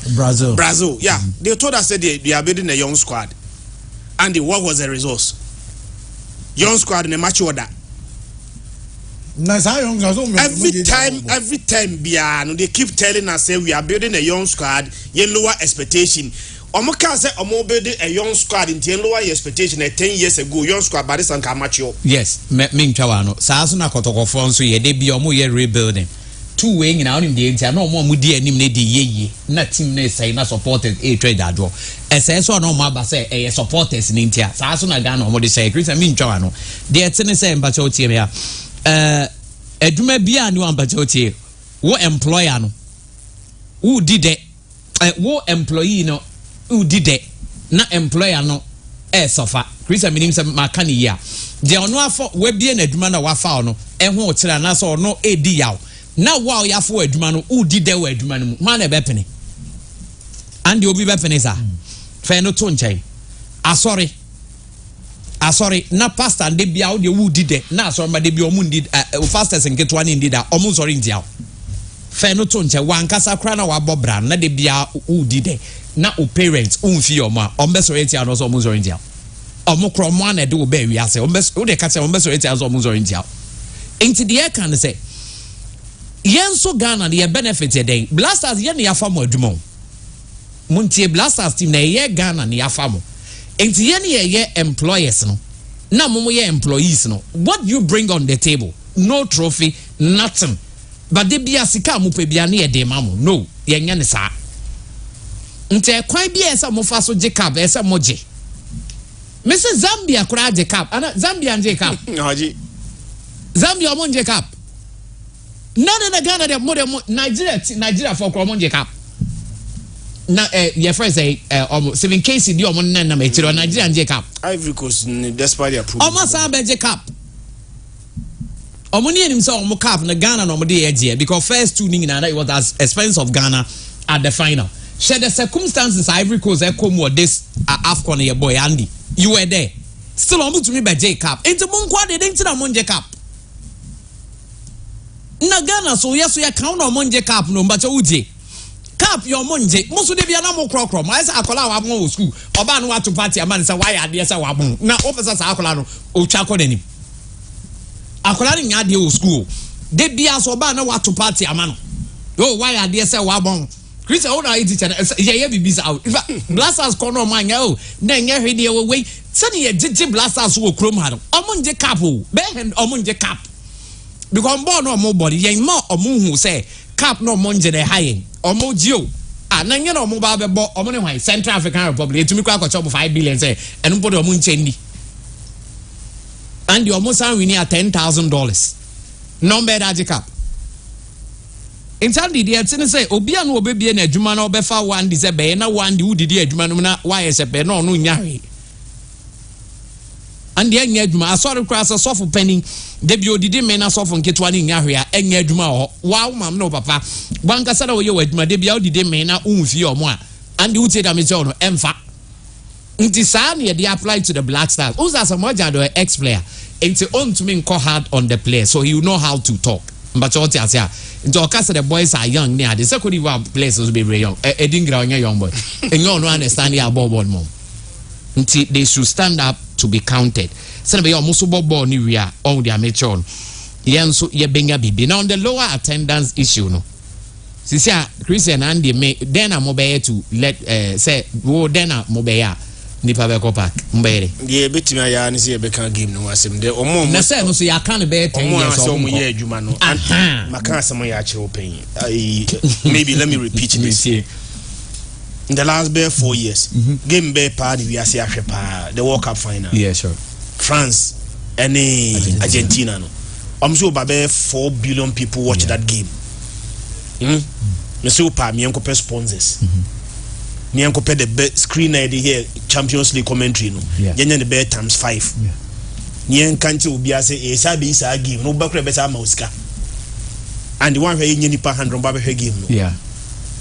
Brazil. Yeah, they told us that they are building a young squad, and what was the results? Young squad in a match order. Every time, they keep telling us say we are building a young squad. You lower expectation. Omoka say omo building a young squad in the lower expectation 10 years ago. Young squad by this and mature. Yes, me ntwano. Saaso na kotokofo nso ye de bi omo ye rebuilding. Two way nyina onim de ntia na omo mudi anim na de yeye. Na team na say na supporters trade adwo. Ese so na omo aba say supporters ni ntia. Saaso na Ghana omo de say Christian me ntwano. De etene say mbacha otie me ya. Eduma bia ni mbacha otie. Wo employer no. Who did it? Wo employee no who did it na employer no suffer Christian minim say makani ya je ono afọ we bie na aduma na wafa no ho kire na so ono edi yaw na wa ya afọ aduma no who did it wa aduma no mu ma na be pene and obi be pene sa fe no to nchen asori na pastor de bia wo de who did it na asori ma de bia omu ndid pastors nketo ani ndid a omu sori ntia fe no to nchen wankasa kra na wabobra na de bia who did it na o parents unfi omo a ombe sorenti ano so omo sorenti a omo kromo na de oba wi ase ombe o de ka se ombe sorenti aso omo sorenti a enti de e kan say yenso Ghana the benefit den Blasters ye na yafa mo adwuma muntie Blasters team na ye Ghana na yafa mo enti ye na ye employers no na mo ye employees no what you bring on the table no trophy nothing but de bia sika mo pe bia na ye de mamo no ye nya ne sa nte kwan bia esa mo fa so je cap esa mo je Mr. Zambia kura je cap ana Zambia je cap haji Zambia mo je cap none na Ghana de mo Nigeria for kro mo je cap na your friend say almost 7 cases di omo na me tiro Nigeria je cap Ivory Coast despite their approval omo sa be je cap omo ni enim say omo cap na Ghana no mo de ye because first two ning na it was as expense of Ghana at the final share the circumstances Ivory Coast come with this AFCON your boy Andy you were there still omo to me be je cap enti mo nkwa de enti na mo je cap na Ghana so yes ya count no mo je cap no mba cha uje cap your monje musu de bia na mo krokro ma isa akola wa mo school oba no to party ama say why ade say wa bon na officer sa akola no o twa ko dani akola ni ade o school de bia so oba na wa to party ama no oh why ade say wa bon Chris o na teacher ye bibisa out Blasters corner man o na nya hwede we say ye gigi Blasters wo krom ha no omonje cap o be hand omonje cap because ball no mo body ye mo omo say cap no monje de high omo gio na nye na omo ba be bo omo ne hwan Central African Republic etumi kwa akocho 5 billion say enu podo omo nche ndi and the omo san win at $10,000 number that cap intandi de tene say obi anu obebie na adwuma na obefa one di say be na one di udidi adwuma no na why say be na onu nya hwe and the enya adwuma asori cross sofu penny debi odidi me na sofu nketwa ni nya hwe a enya adwuma ho wa mam no papa banka sada wo ye adwuma debi odidi me na unfi omo a and the uti da me jono emfa nti sa na ye apply to the Black Stars uza samoja do ex player nti on to me call hard on the player so he will know how to talk but what you say nti okasa the boys are young near the second players will be very young edingra onya young boy and you no understand ya ball mom nti they should stand up to be counted say be almost ball ni we are on the amateur yenso ye benga bibi now on the lower attendance issue no sisia Christian and me then am obey to let say wo then am obey nipa be ko park mbere ye betimi aya ni say be kan game no asem de omo na say no so ya kan be 10 years omo ye adwuma no maka asem ya kire open maybe let me repeat this in the last 4 years game be pa ni we ase ahwe pa the World Cup final yeah sure France and Argentina no so ba be 4 billion people watch that game me so pa me enko pe sponsors me enko pe the screen here Champions League commentary no yenye the bet times 5 ni enkanche obi ase e sa be isa game no ba kra be sa mausika and the one where yenye nipa 100 ba be game no yeah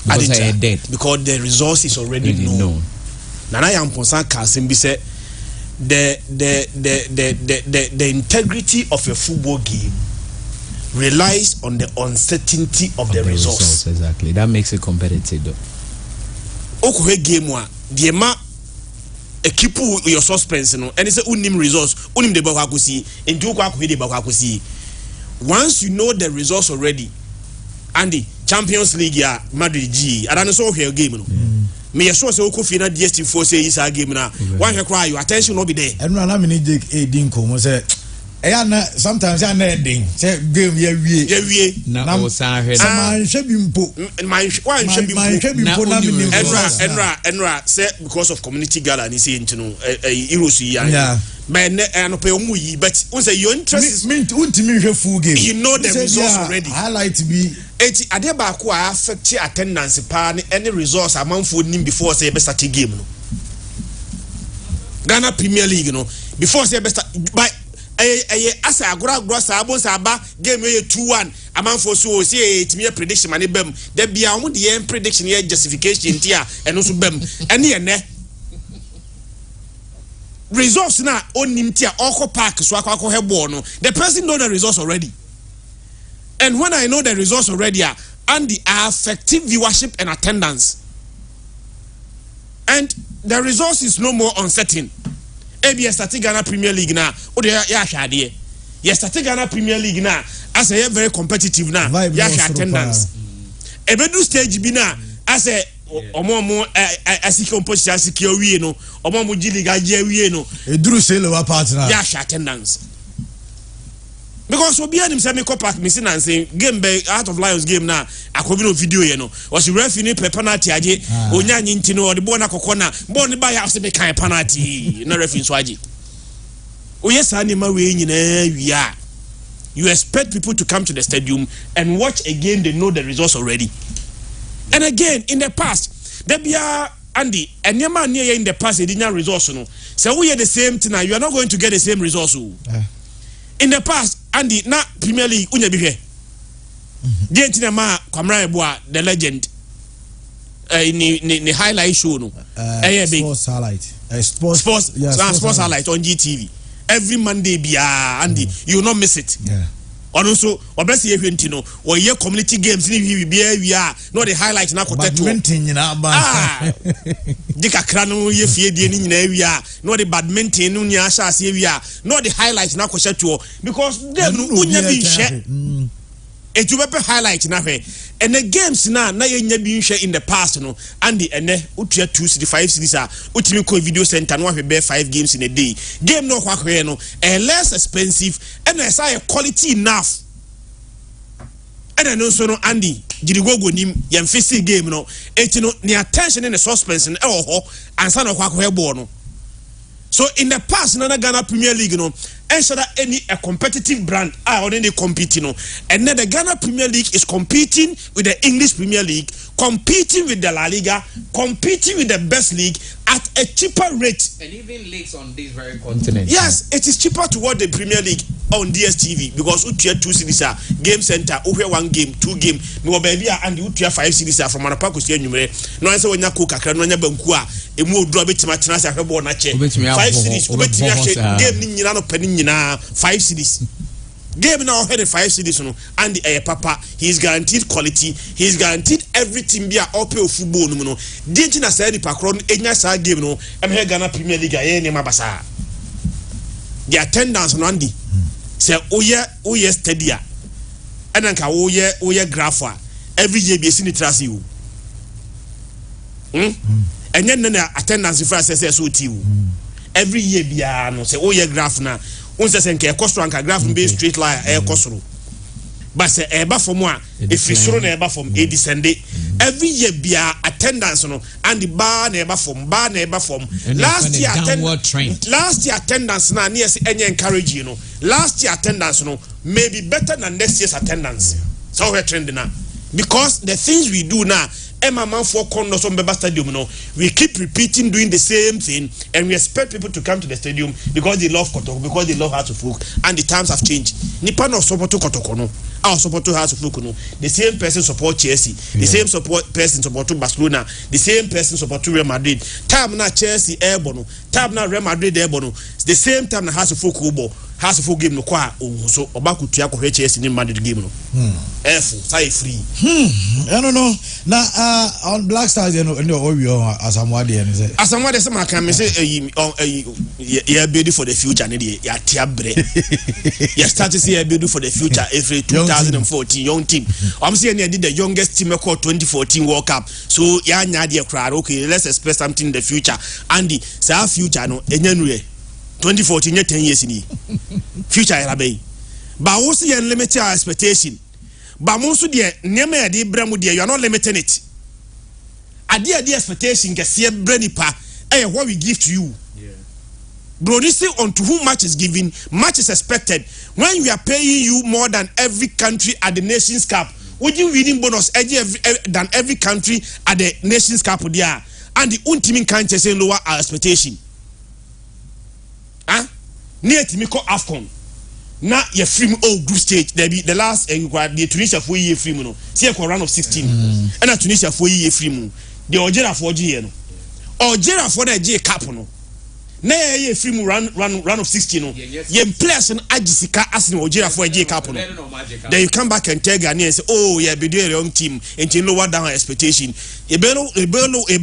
because the resource is already known nana yamponsan kasim bi say the integrity of a football game relies on the uncertainty of the resource. Exactly, that makes it competitive though. Okwe game wa the ma keep your suspense no and say unim resource unim de ba kwakosi nti kwa akwe de ba kwakosi once you know the resource already and the Champions League ya Madrid G adano so hwe game no me yeso say okofi na DStv4 say is a game na one hwe cry your attention no be there enu na me ni din ko mo say na sometimes ya na ending say game ya wie na o san hwe man hwe bi mpo man hwe bi mpo na me enra say because of community gala ni say ntino heroes ya but no pay omu yi but we say your interest me untimi hwe full game you know the resource already highlight be eti ade ba ko affect attendance pa ni any resource amanfo nim before say be start game no Ghana Premier League no before say be start by asa agora sa abon sa ba game ye 2-1 amanfo so say etimi prediction mane bam da bia omo de prediction ye justification tia eno so bam ene ye ne resource na onim tia oko park so akwa hebo no the person know the resource already. And when I know the resource already, and the effective viewership and attendance, and the resource is no more uncertain. Ebi starting Ghana Premier League now. Ode ya hwade. Yes, starting Ghana Premier League now. As a very competitive now. Ya attendance. Ebedu stage bi na as a omo asiki composition asiki owie no. Omo mo G-League aje wie no. Eduru say lower part na. Ya attendance. Because obi anim say me ko park me sin and say game be Heart of Lions game na akobi no video ye no was referee ni penalty aje onya nyinti no ode ball na kokko na ball ni ba ya say me kan penalty na referee so aje oye sa ni ma we nyina wia. You expect people to come to the stadium and watch a game they know the results already. And again in the past there be Andy and your man near in the past they didn't results no so we are the same thing now you are not going to get the same results. In the past, Andy, na Premier League, unya bihe. Dientina ma Kwamra Eboa, the legend. Ni highlight show no. Sports highlight. Sports highlight on GTV. Every Monday bia Andy, you will not miss it. Yeah. And also, obviously you know, or year community games ni bia we are not the highlight na koteto. Badminton na ba. Dika krano ye fie die ni nyina we are not the badminton no nya asase we are not the highlight na koteto because them no unya bi hwe. Etu be highlight na hwe. And the games na ye nya bi hwe in the past no and the ene utua 2 city 5 cities a utimi ko video center no hwe be 5 games in a day. Game no hwahwe no less expensive and I say quality enough. And I know so no Andy Girigogo nim yam fisi game no etino ni attention in the suspense and ansa no hwahwe ball no. So in the past na Ghana Premier League no ensure that any a competitive brand are already competing no and then the Ghana Premier League is competing with the English Premier League, competing with the La Liga, competing with the best league at a cheaper rate. And even leagues on this very continent. Yes, it is cheaper to watch the Premier League on DSTV because utia 2 cities are game center, uwe 1 game, 2 game, no baby and utia 5 cities are from Manapako to Numere. No answer when you cook a cranonia bankua, a more draw bit matinasa hebo nache. 5 cities, game ninano penina 5 cities. Game now had 5 cities no and the papa he is guaranteed quality, he is guaranteed everything be a open football no didn't na say the pakron enya sa game no am here Ghana Premier League aye ne mabasa the attendance no Andy say oye stadia and anka oye grapha every year be seen trust you and then na attendance for say so tiu every year bia no say oye graph na once say nke cost rank graph be straight line cost but say eba from a if you soro na eba from e descend every year bia attendance no and the bar na eba from last year attendance na near say any encourage you know last year attendance no may be better than next year's attendance so we're trending now because the things we do now Emma man for corners on Beba Stadium no we keep repeating doing the same thing and we expect people to come to the stadium because they love Kotoko, because they love Hearts of Oak and the times have changed. Nipa no support to Kotoko no our support to Hearts of Oak no the same person support Chelsea, the same person support to Barcelona, the same person support to Real Madrid. Time na Chelsea airborne, time na Real Madrid airborne, the same time na Hearts of Oak ubo Hearts of Oak game no kwa so obaku tuya ko Chelsea ni Madrid game no say free I don't know na on Black Stars you know Asamoah dey say Asamoah say ma kan me say yeah build for the future ne dey ya tia bre ya start to say build for the future every 2014 young team I'm saying they did the youngest team record 2014 World Cup so ya nya dey crowd okay let's expect something in the future Andy say our future no enyanure 2014 10 years ni future era be ba wo say limit our expectation but most of the name de bremu de you are not limiting it ade expectation get see brenipa what we give to you bro this say unto whom much is given much is expected when we are paying you more than every country at the Nations Cup would you winning bonus than every country at the Nations Cup there and the ultimate country say lower our expectation near Timiko AFCON na ye free group stage there be the last the Tunisia for year free no see a round of 16 and a Tunisia for year free the Algeria for G no Algeria for the J Cup no na ye free mu run of 60 no ye players no agisika asene Nigeria for a cup no then you come back and tell Ghana and say oh yeah be the wrong team and you lower down our expectation e be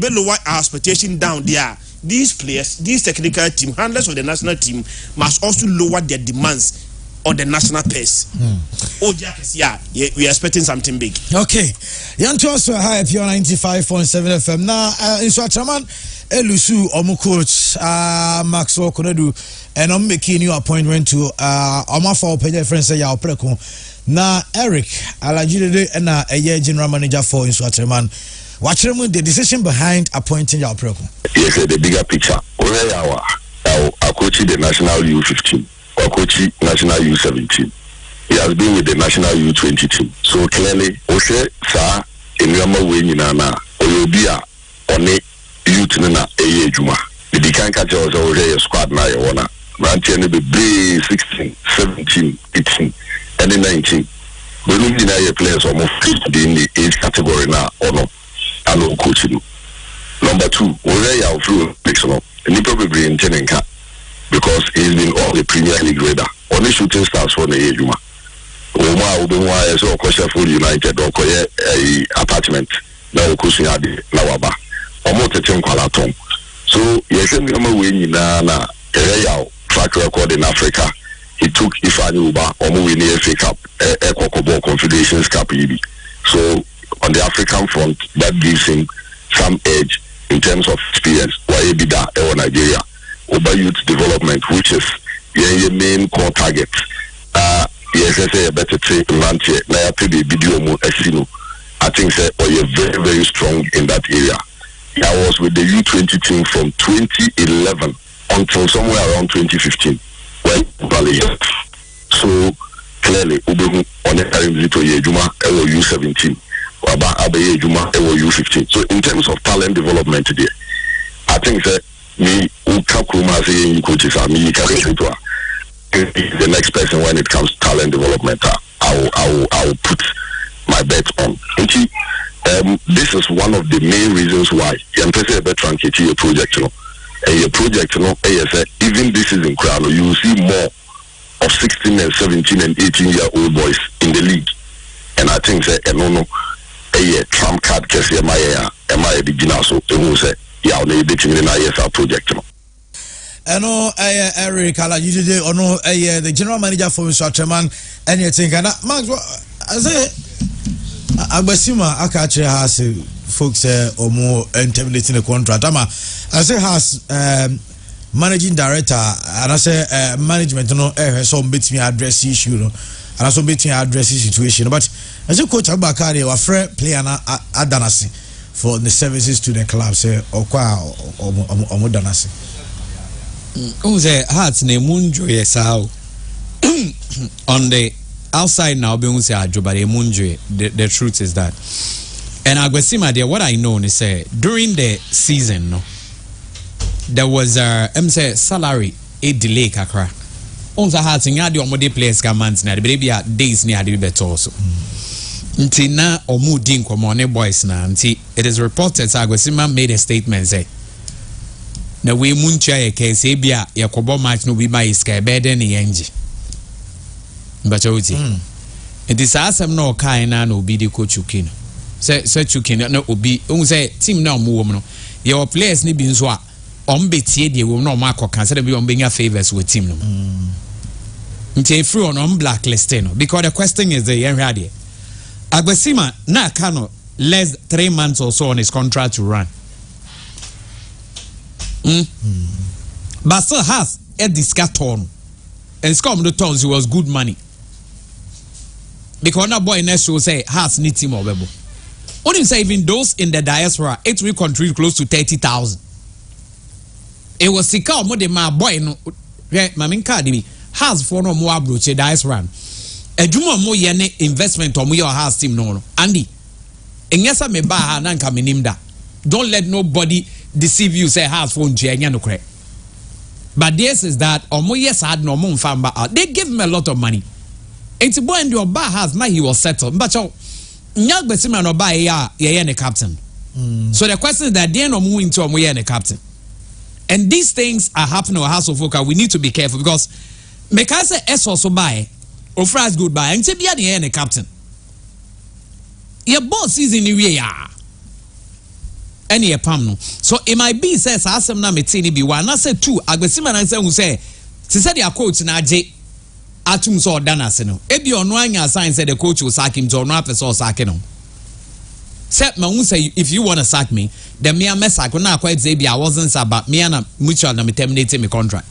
lower our expectation down there. These players, this technical team, handlers of the national team must also lower their demands on the national pace. Oh, yeah, we are expecting something big. Okay, Yanto also high if you're 95.7 FM. Now, in Swatraman, Elusu, Omu coach, Maxwell Konedu, and I'm making new appointment to Omafa Openya friends say ya Preko. Now, Eric, Alajide, and a year general manager for in Swatraman. Watch the decision behind appointing your program. Yes, the bigger picture. I coach the national U15, I coach national U17. He has been with the national U20 team. So clearly, Oshe sa enyama wenyi na oyobia one youth na eye juma. The can catch us Oshe squad na yona. Ranti ene be 16, 17, 18, and 19. We don't deny players almost in the age category now or no. Hello, coaching. Number 2, we are through Pixel. And he probably intending because he's been all the Premier League radar. Only shooting stars for the Ejuma. Oma Ubunwa is all Full United or a apartment. Now, Kusi Adi, Lawaba. Almost a team called Tom. So, yes, I'm winning na track record in Africa. He took Ifani Uba, Omu in the FA Cup, Ekokobo Confederations Cup. So, on the African front, that gives him some edge in terms of experience. Why Bida or Nigeria, Oba Youth Development, which is your main core target. Yes, I say a better say Lantia. Now I play the video more Esino. I think say you're very, very strong in that area. I was with the U20 team from 2011 until somewhere around 2015 when Valley. So clearly, Ubehu on the Arimzito Yejuma, U17. U15. So in terms of talent development today, I think that me coaches are me the next person when it comes to talent development. I will put my bet on. This is one of the main reasons why I'm a veteran project. Even this is incredible. You will see more of 16 and 17 and 18-year-old boys in the league, and I think that trump card case am I beginner so who say yeah on the project Eric Alajide ono the general manager for Mr. Chairman and you think and Max I say Agbasima Akache has folks omo intimidating the contract I say has managing director and I say management some bit me address issue and also bit me address situation but as a coach Abakari or friend player na Adanasi for the services to the club say okwa omodanasi unze heart na emunjo yesao on the outside now be unse ajo but emunjo the truth is that and Agbesima there what I know is say during the season no there was say salary a delay kakra unse heart nya de omode players ka months na the baby days ni ade better also nti na omudi nkomo ne boys na nti it is reported Agbesima made a statement say na we muncha ye kese bia ye kobo match no bi ma iska beden ne yenji mbachauti nti sa asem na okai na obi de ko Chukin say Chukin na obi ohun say team na omo wom no ye o players ni bi nso a ombetie de wom na omo akoka say bi ombenya favors with team no nti free on blacklist no because the question is the yen hwade Agbesima na kano less 3 months or so on his contract to run. But still has a discaton and scum the tons was good money. Because now boy next will say has need him or bebo. What you say even those in the diaspora, it will contribute close to 30,000. It was sika mo de my boy no mamin cardi has for no more broche diaspora. Ejuma mo yene investment or mo your house team no Andy enyesa me ba ha na nka menim da don't let nobody deceive you say house phone jenya no kre but this is that omo yes had no mo mfamba they give him a lot of money enti boy and your ba house now he was settled but nya Agbesima no ba ye ne captain so the question is that they no mo into omo ye ne captain And these things are happening at House of Folk. We need to be careful because Mekase S also buy or fries goodbye and Tibia the captain. Your boss is in the way. Any a pam. So it might be says Asam na metini be one. I said two. Agbesima and who say said your coach na J Atum so dana seno. Ebi on one sign said the coach will sack him to no person sacking him. Set my own say if you want to sack me, then me and Messa could not quite say I wasn't about me and mutual na me terminating my contract.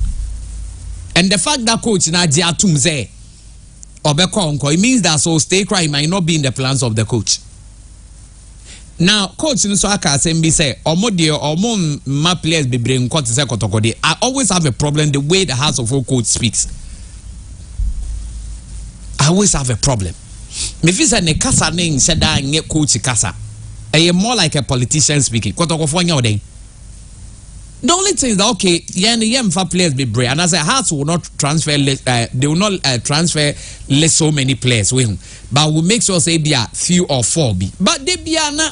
And the fact that coach na J Atum say Obeko, it means that so stay cry might not be in the plans of the coach. Now, coach in Swaka Assembly say, my players be bring I always have a problem the way the House of Folk coach speaks. I always have a problem. Me feel say ne kasa ne said that nye coach kasa. More like a politician speaking. The only thing is that okay, for players be brave, and as a Hearts will not transfer, they will not transfer less so many players with him, but will make sure say be a few or four be. But they be na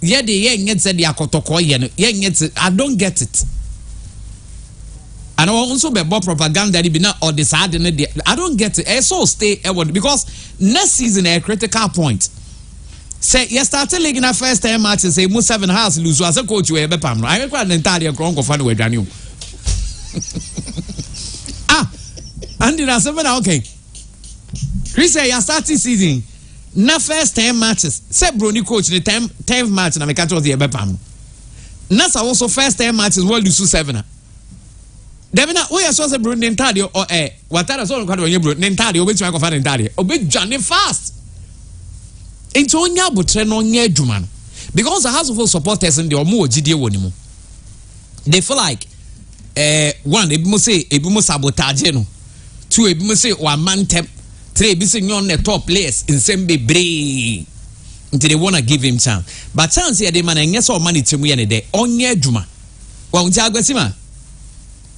they get said they are kotoko I don't get it. And also be more propaganda they be not or decide I don't get it. I so stay because next season a critical point. Say you started league in a first time match and say move 7 hours lose as a coach you ever pam. I require an entire ground of fun with Daniel. And in a 7 okay. Chris say you started season. Na first 10 matches. Say Brony coach the 10th match na me catch the ever pam. Nasa also first 10 matches well lose 7. Devina we so say Brony entire or what are so when you Brony entire obey to find entire. Obey Johnny fast. Into onya botre no nya adwuma no because the House of Folk supporters in the omo ogidie wonimu they feel like one ebi mo sabotage no two ebi mo say one man temp three ebi say nyon the top players in same bebre until they want to give him chance but chance here dey man enye so man itemu ye ne de onya adwuma wa unti agwasima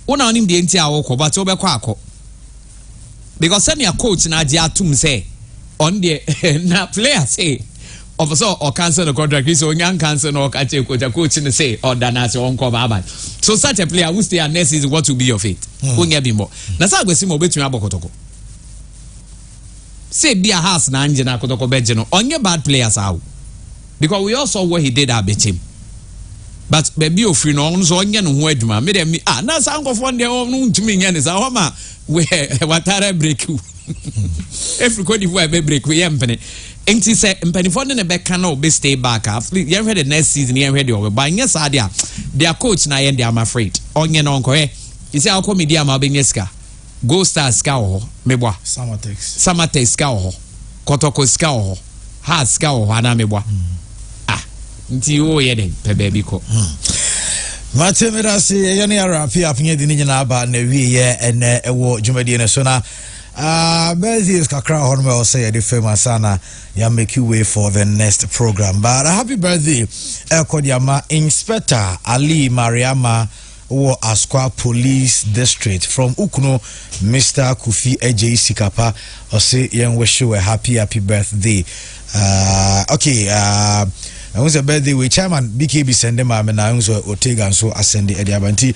wona onim de enti awoko but obekọ akọ because send your coach na agi atum say on the na player say officer or cancel the contract so young cancel no catch coach and say or dana say on cover bad so such a player who stay and next is what will be your fate unya bimbo na sa gwesi mo betumi abokotoko say be a house na anje na kotoko beje no onye bad players how because we also what he did at team but baby ofri no so onye no ho adwuma me dem na sa nkofo ndे no ntumi nya ne sa ho ma we watara break you every code we break we empene enti say mpanifo ne be ka na obe stay back after you heard the next season you heard the over but yes adia their coach na yen I'm afraid onye no nko you say akọ media ma obenyeska go star ska ho meboa samatex ska ho kotoko ska ho ha ska ho ana meboa nti o ye den pe baby ko Matemira say yani arapi apnye di nyina aba na wiye ene ewo dwumadi ne so na Bezis kakra honme will say the famous sana ya make you way for the next program but happy birthday Kodiyama Inspector Ali Mariama or Asqua Police District from Ukuno Mr. Kufi Eje Sikapa or say young wish you a happy birthday okay I was a birthday with chairman BKB Sendema and I was Otega and so ascend the Ediabanti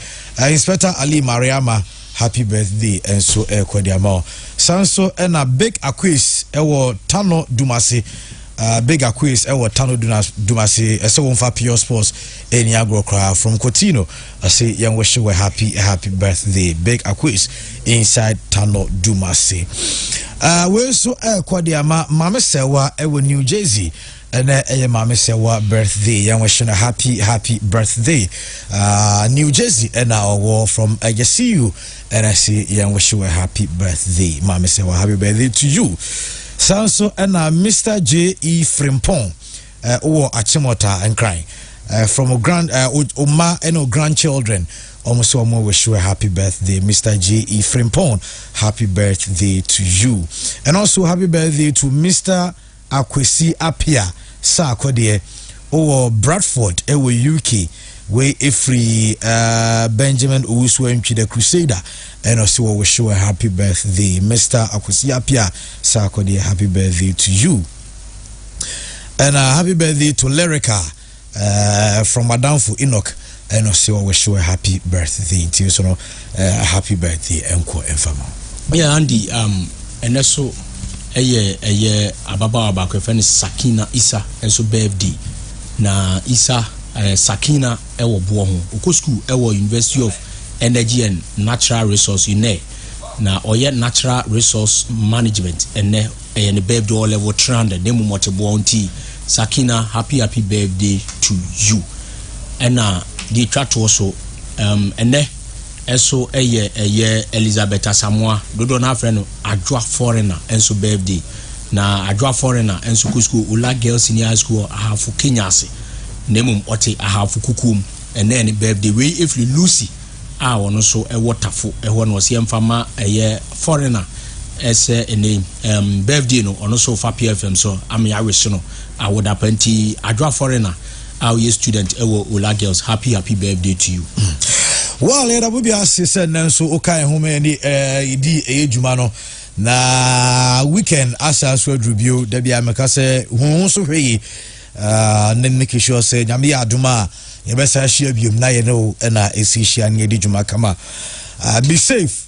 Inspector Ali Mariama happy birthday and so Kodiyama Sanso and a big acquiz ewo Tano Dumasi big acquiz ewo Tano Dumasi so for Pure Sports any agro cry from Cotino I say young wish you a happy birthday big acquiz inside Tano Dumasi we so Kodiyama Mama Sewa ewo New Jersey and Mama Sewa birthday young wish a happy birthday New Jersey and our war from Agasiu and I say young wish you a happy birthday Mama Sewa happy birthday to you Sanso and Mr. J.E. Frimpong or Achimota and crying from a grand Oma and grandchildren almost more wish you a happy birthday Mr. J.E. Frimpong happy birthday to you and also happy birthday to Mr. Akwesi Apia Sa Kodie or Bradford ewe UK we free Benjamin Owusu the Crusader and also wish you a happy birthday Mr. Akwesi Apia Sa Kodie happy birthday to you and happy birthday to Lyrica from Madam for Enoch and also wish you a happy birthday to so no happy birthday enko enfama. Yeah, Andy, and also a ababa abako friend Sakina Isa and so birthday na Isa Sakina ewo buoho uko school ewo University of Energy and Natural Resource ine na oye natural resource management ene the birthday all level 300 nemu motebo onti Sakina happy birthday to you and the chat also ene eso eye Elizabeth Asamoah dodo na friend adwa foreigner enso birthday na adwa foreigner enso school Ula Girls Senior High School ahafu Kenyase nemum ote ahafu kukum ene ne birthday we if Lucy ono so wonderful no se mfama eye foreigner ese ene birthday no ono so fa PFM so am ya wish no awoda panti adwa foreigner our student ewo Ula Girls happy birthday to you. Well, era bubi asese nanso okai home ni idi ejuma no na weekend asa so adrubio da bia meka se hu so hweyi na make sure say nyame aduma ye besa hia biom na ye no na esi hia na edi juma kama be safe,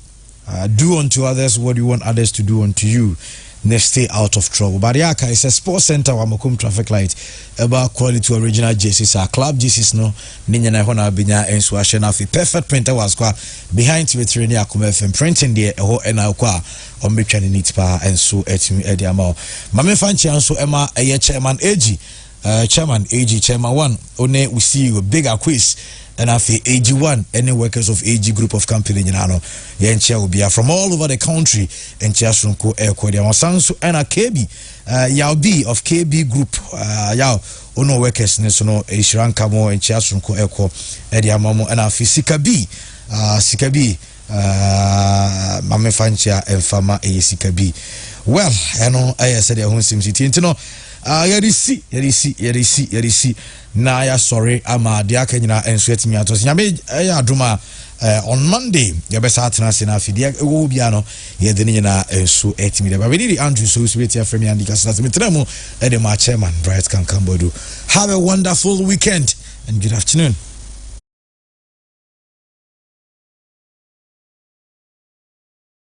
do unto others what you want others to do unto you. Next, stay out of trouble. Bariaka is a sports center Wamakum traffic light about quality original jerseys. Our club jerseys no ninya na hona binya enso ahye na fi perfect printer was kwa behind Veterani Akuma FM printing there ho na kwa on betwa ni neat pa enso etimi edi ama mame fanchi enso ema eye chairman AG chairman 1 one we see you bigger quiz and afi AG1 any workers of AG group of company nyinano yenchia obia from all over the country enchia sunko ekodi awansanso and a KB yaw B of KB group yaw ono workers ne so no ehranka mo enchia sunko eko edi amamo and afi sika B mame fanchia enfama sika B well eno said ya honsim city ntino yadisi na ya sorry ama dia kanyina enso etimi atos nyame ya aduma on Monday ya besa atena se na afidia wo bia no ye de nyina enso etimi de ba we need Andrew so sweet ya from Andy Kasnas metremu e de ma chairman Bright Kankambodu. Have a wonderful weekend and good afternoon.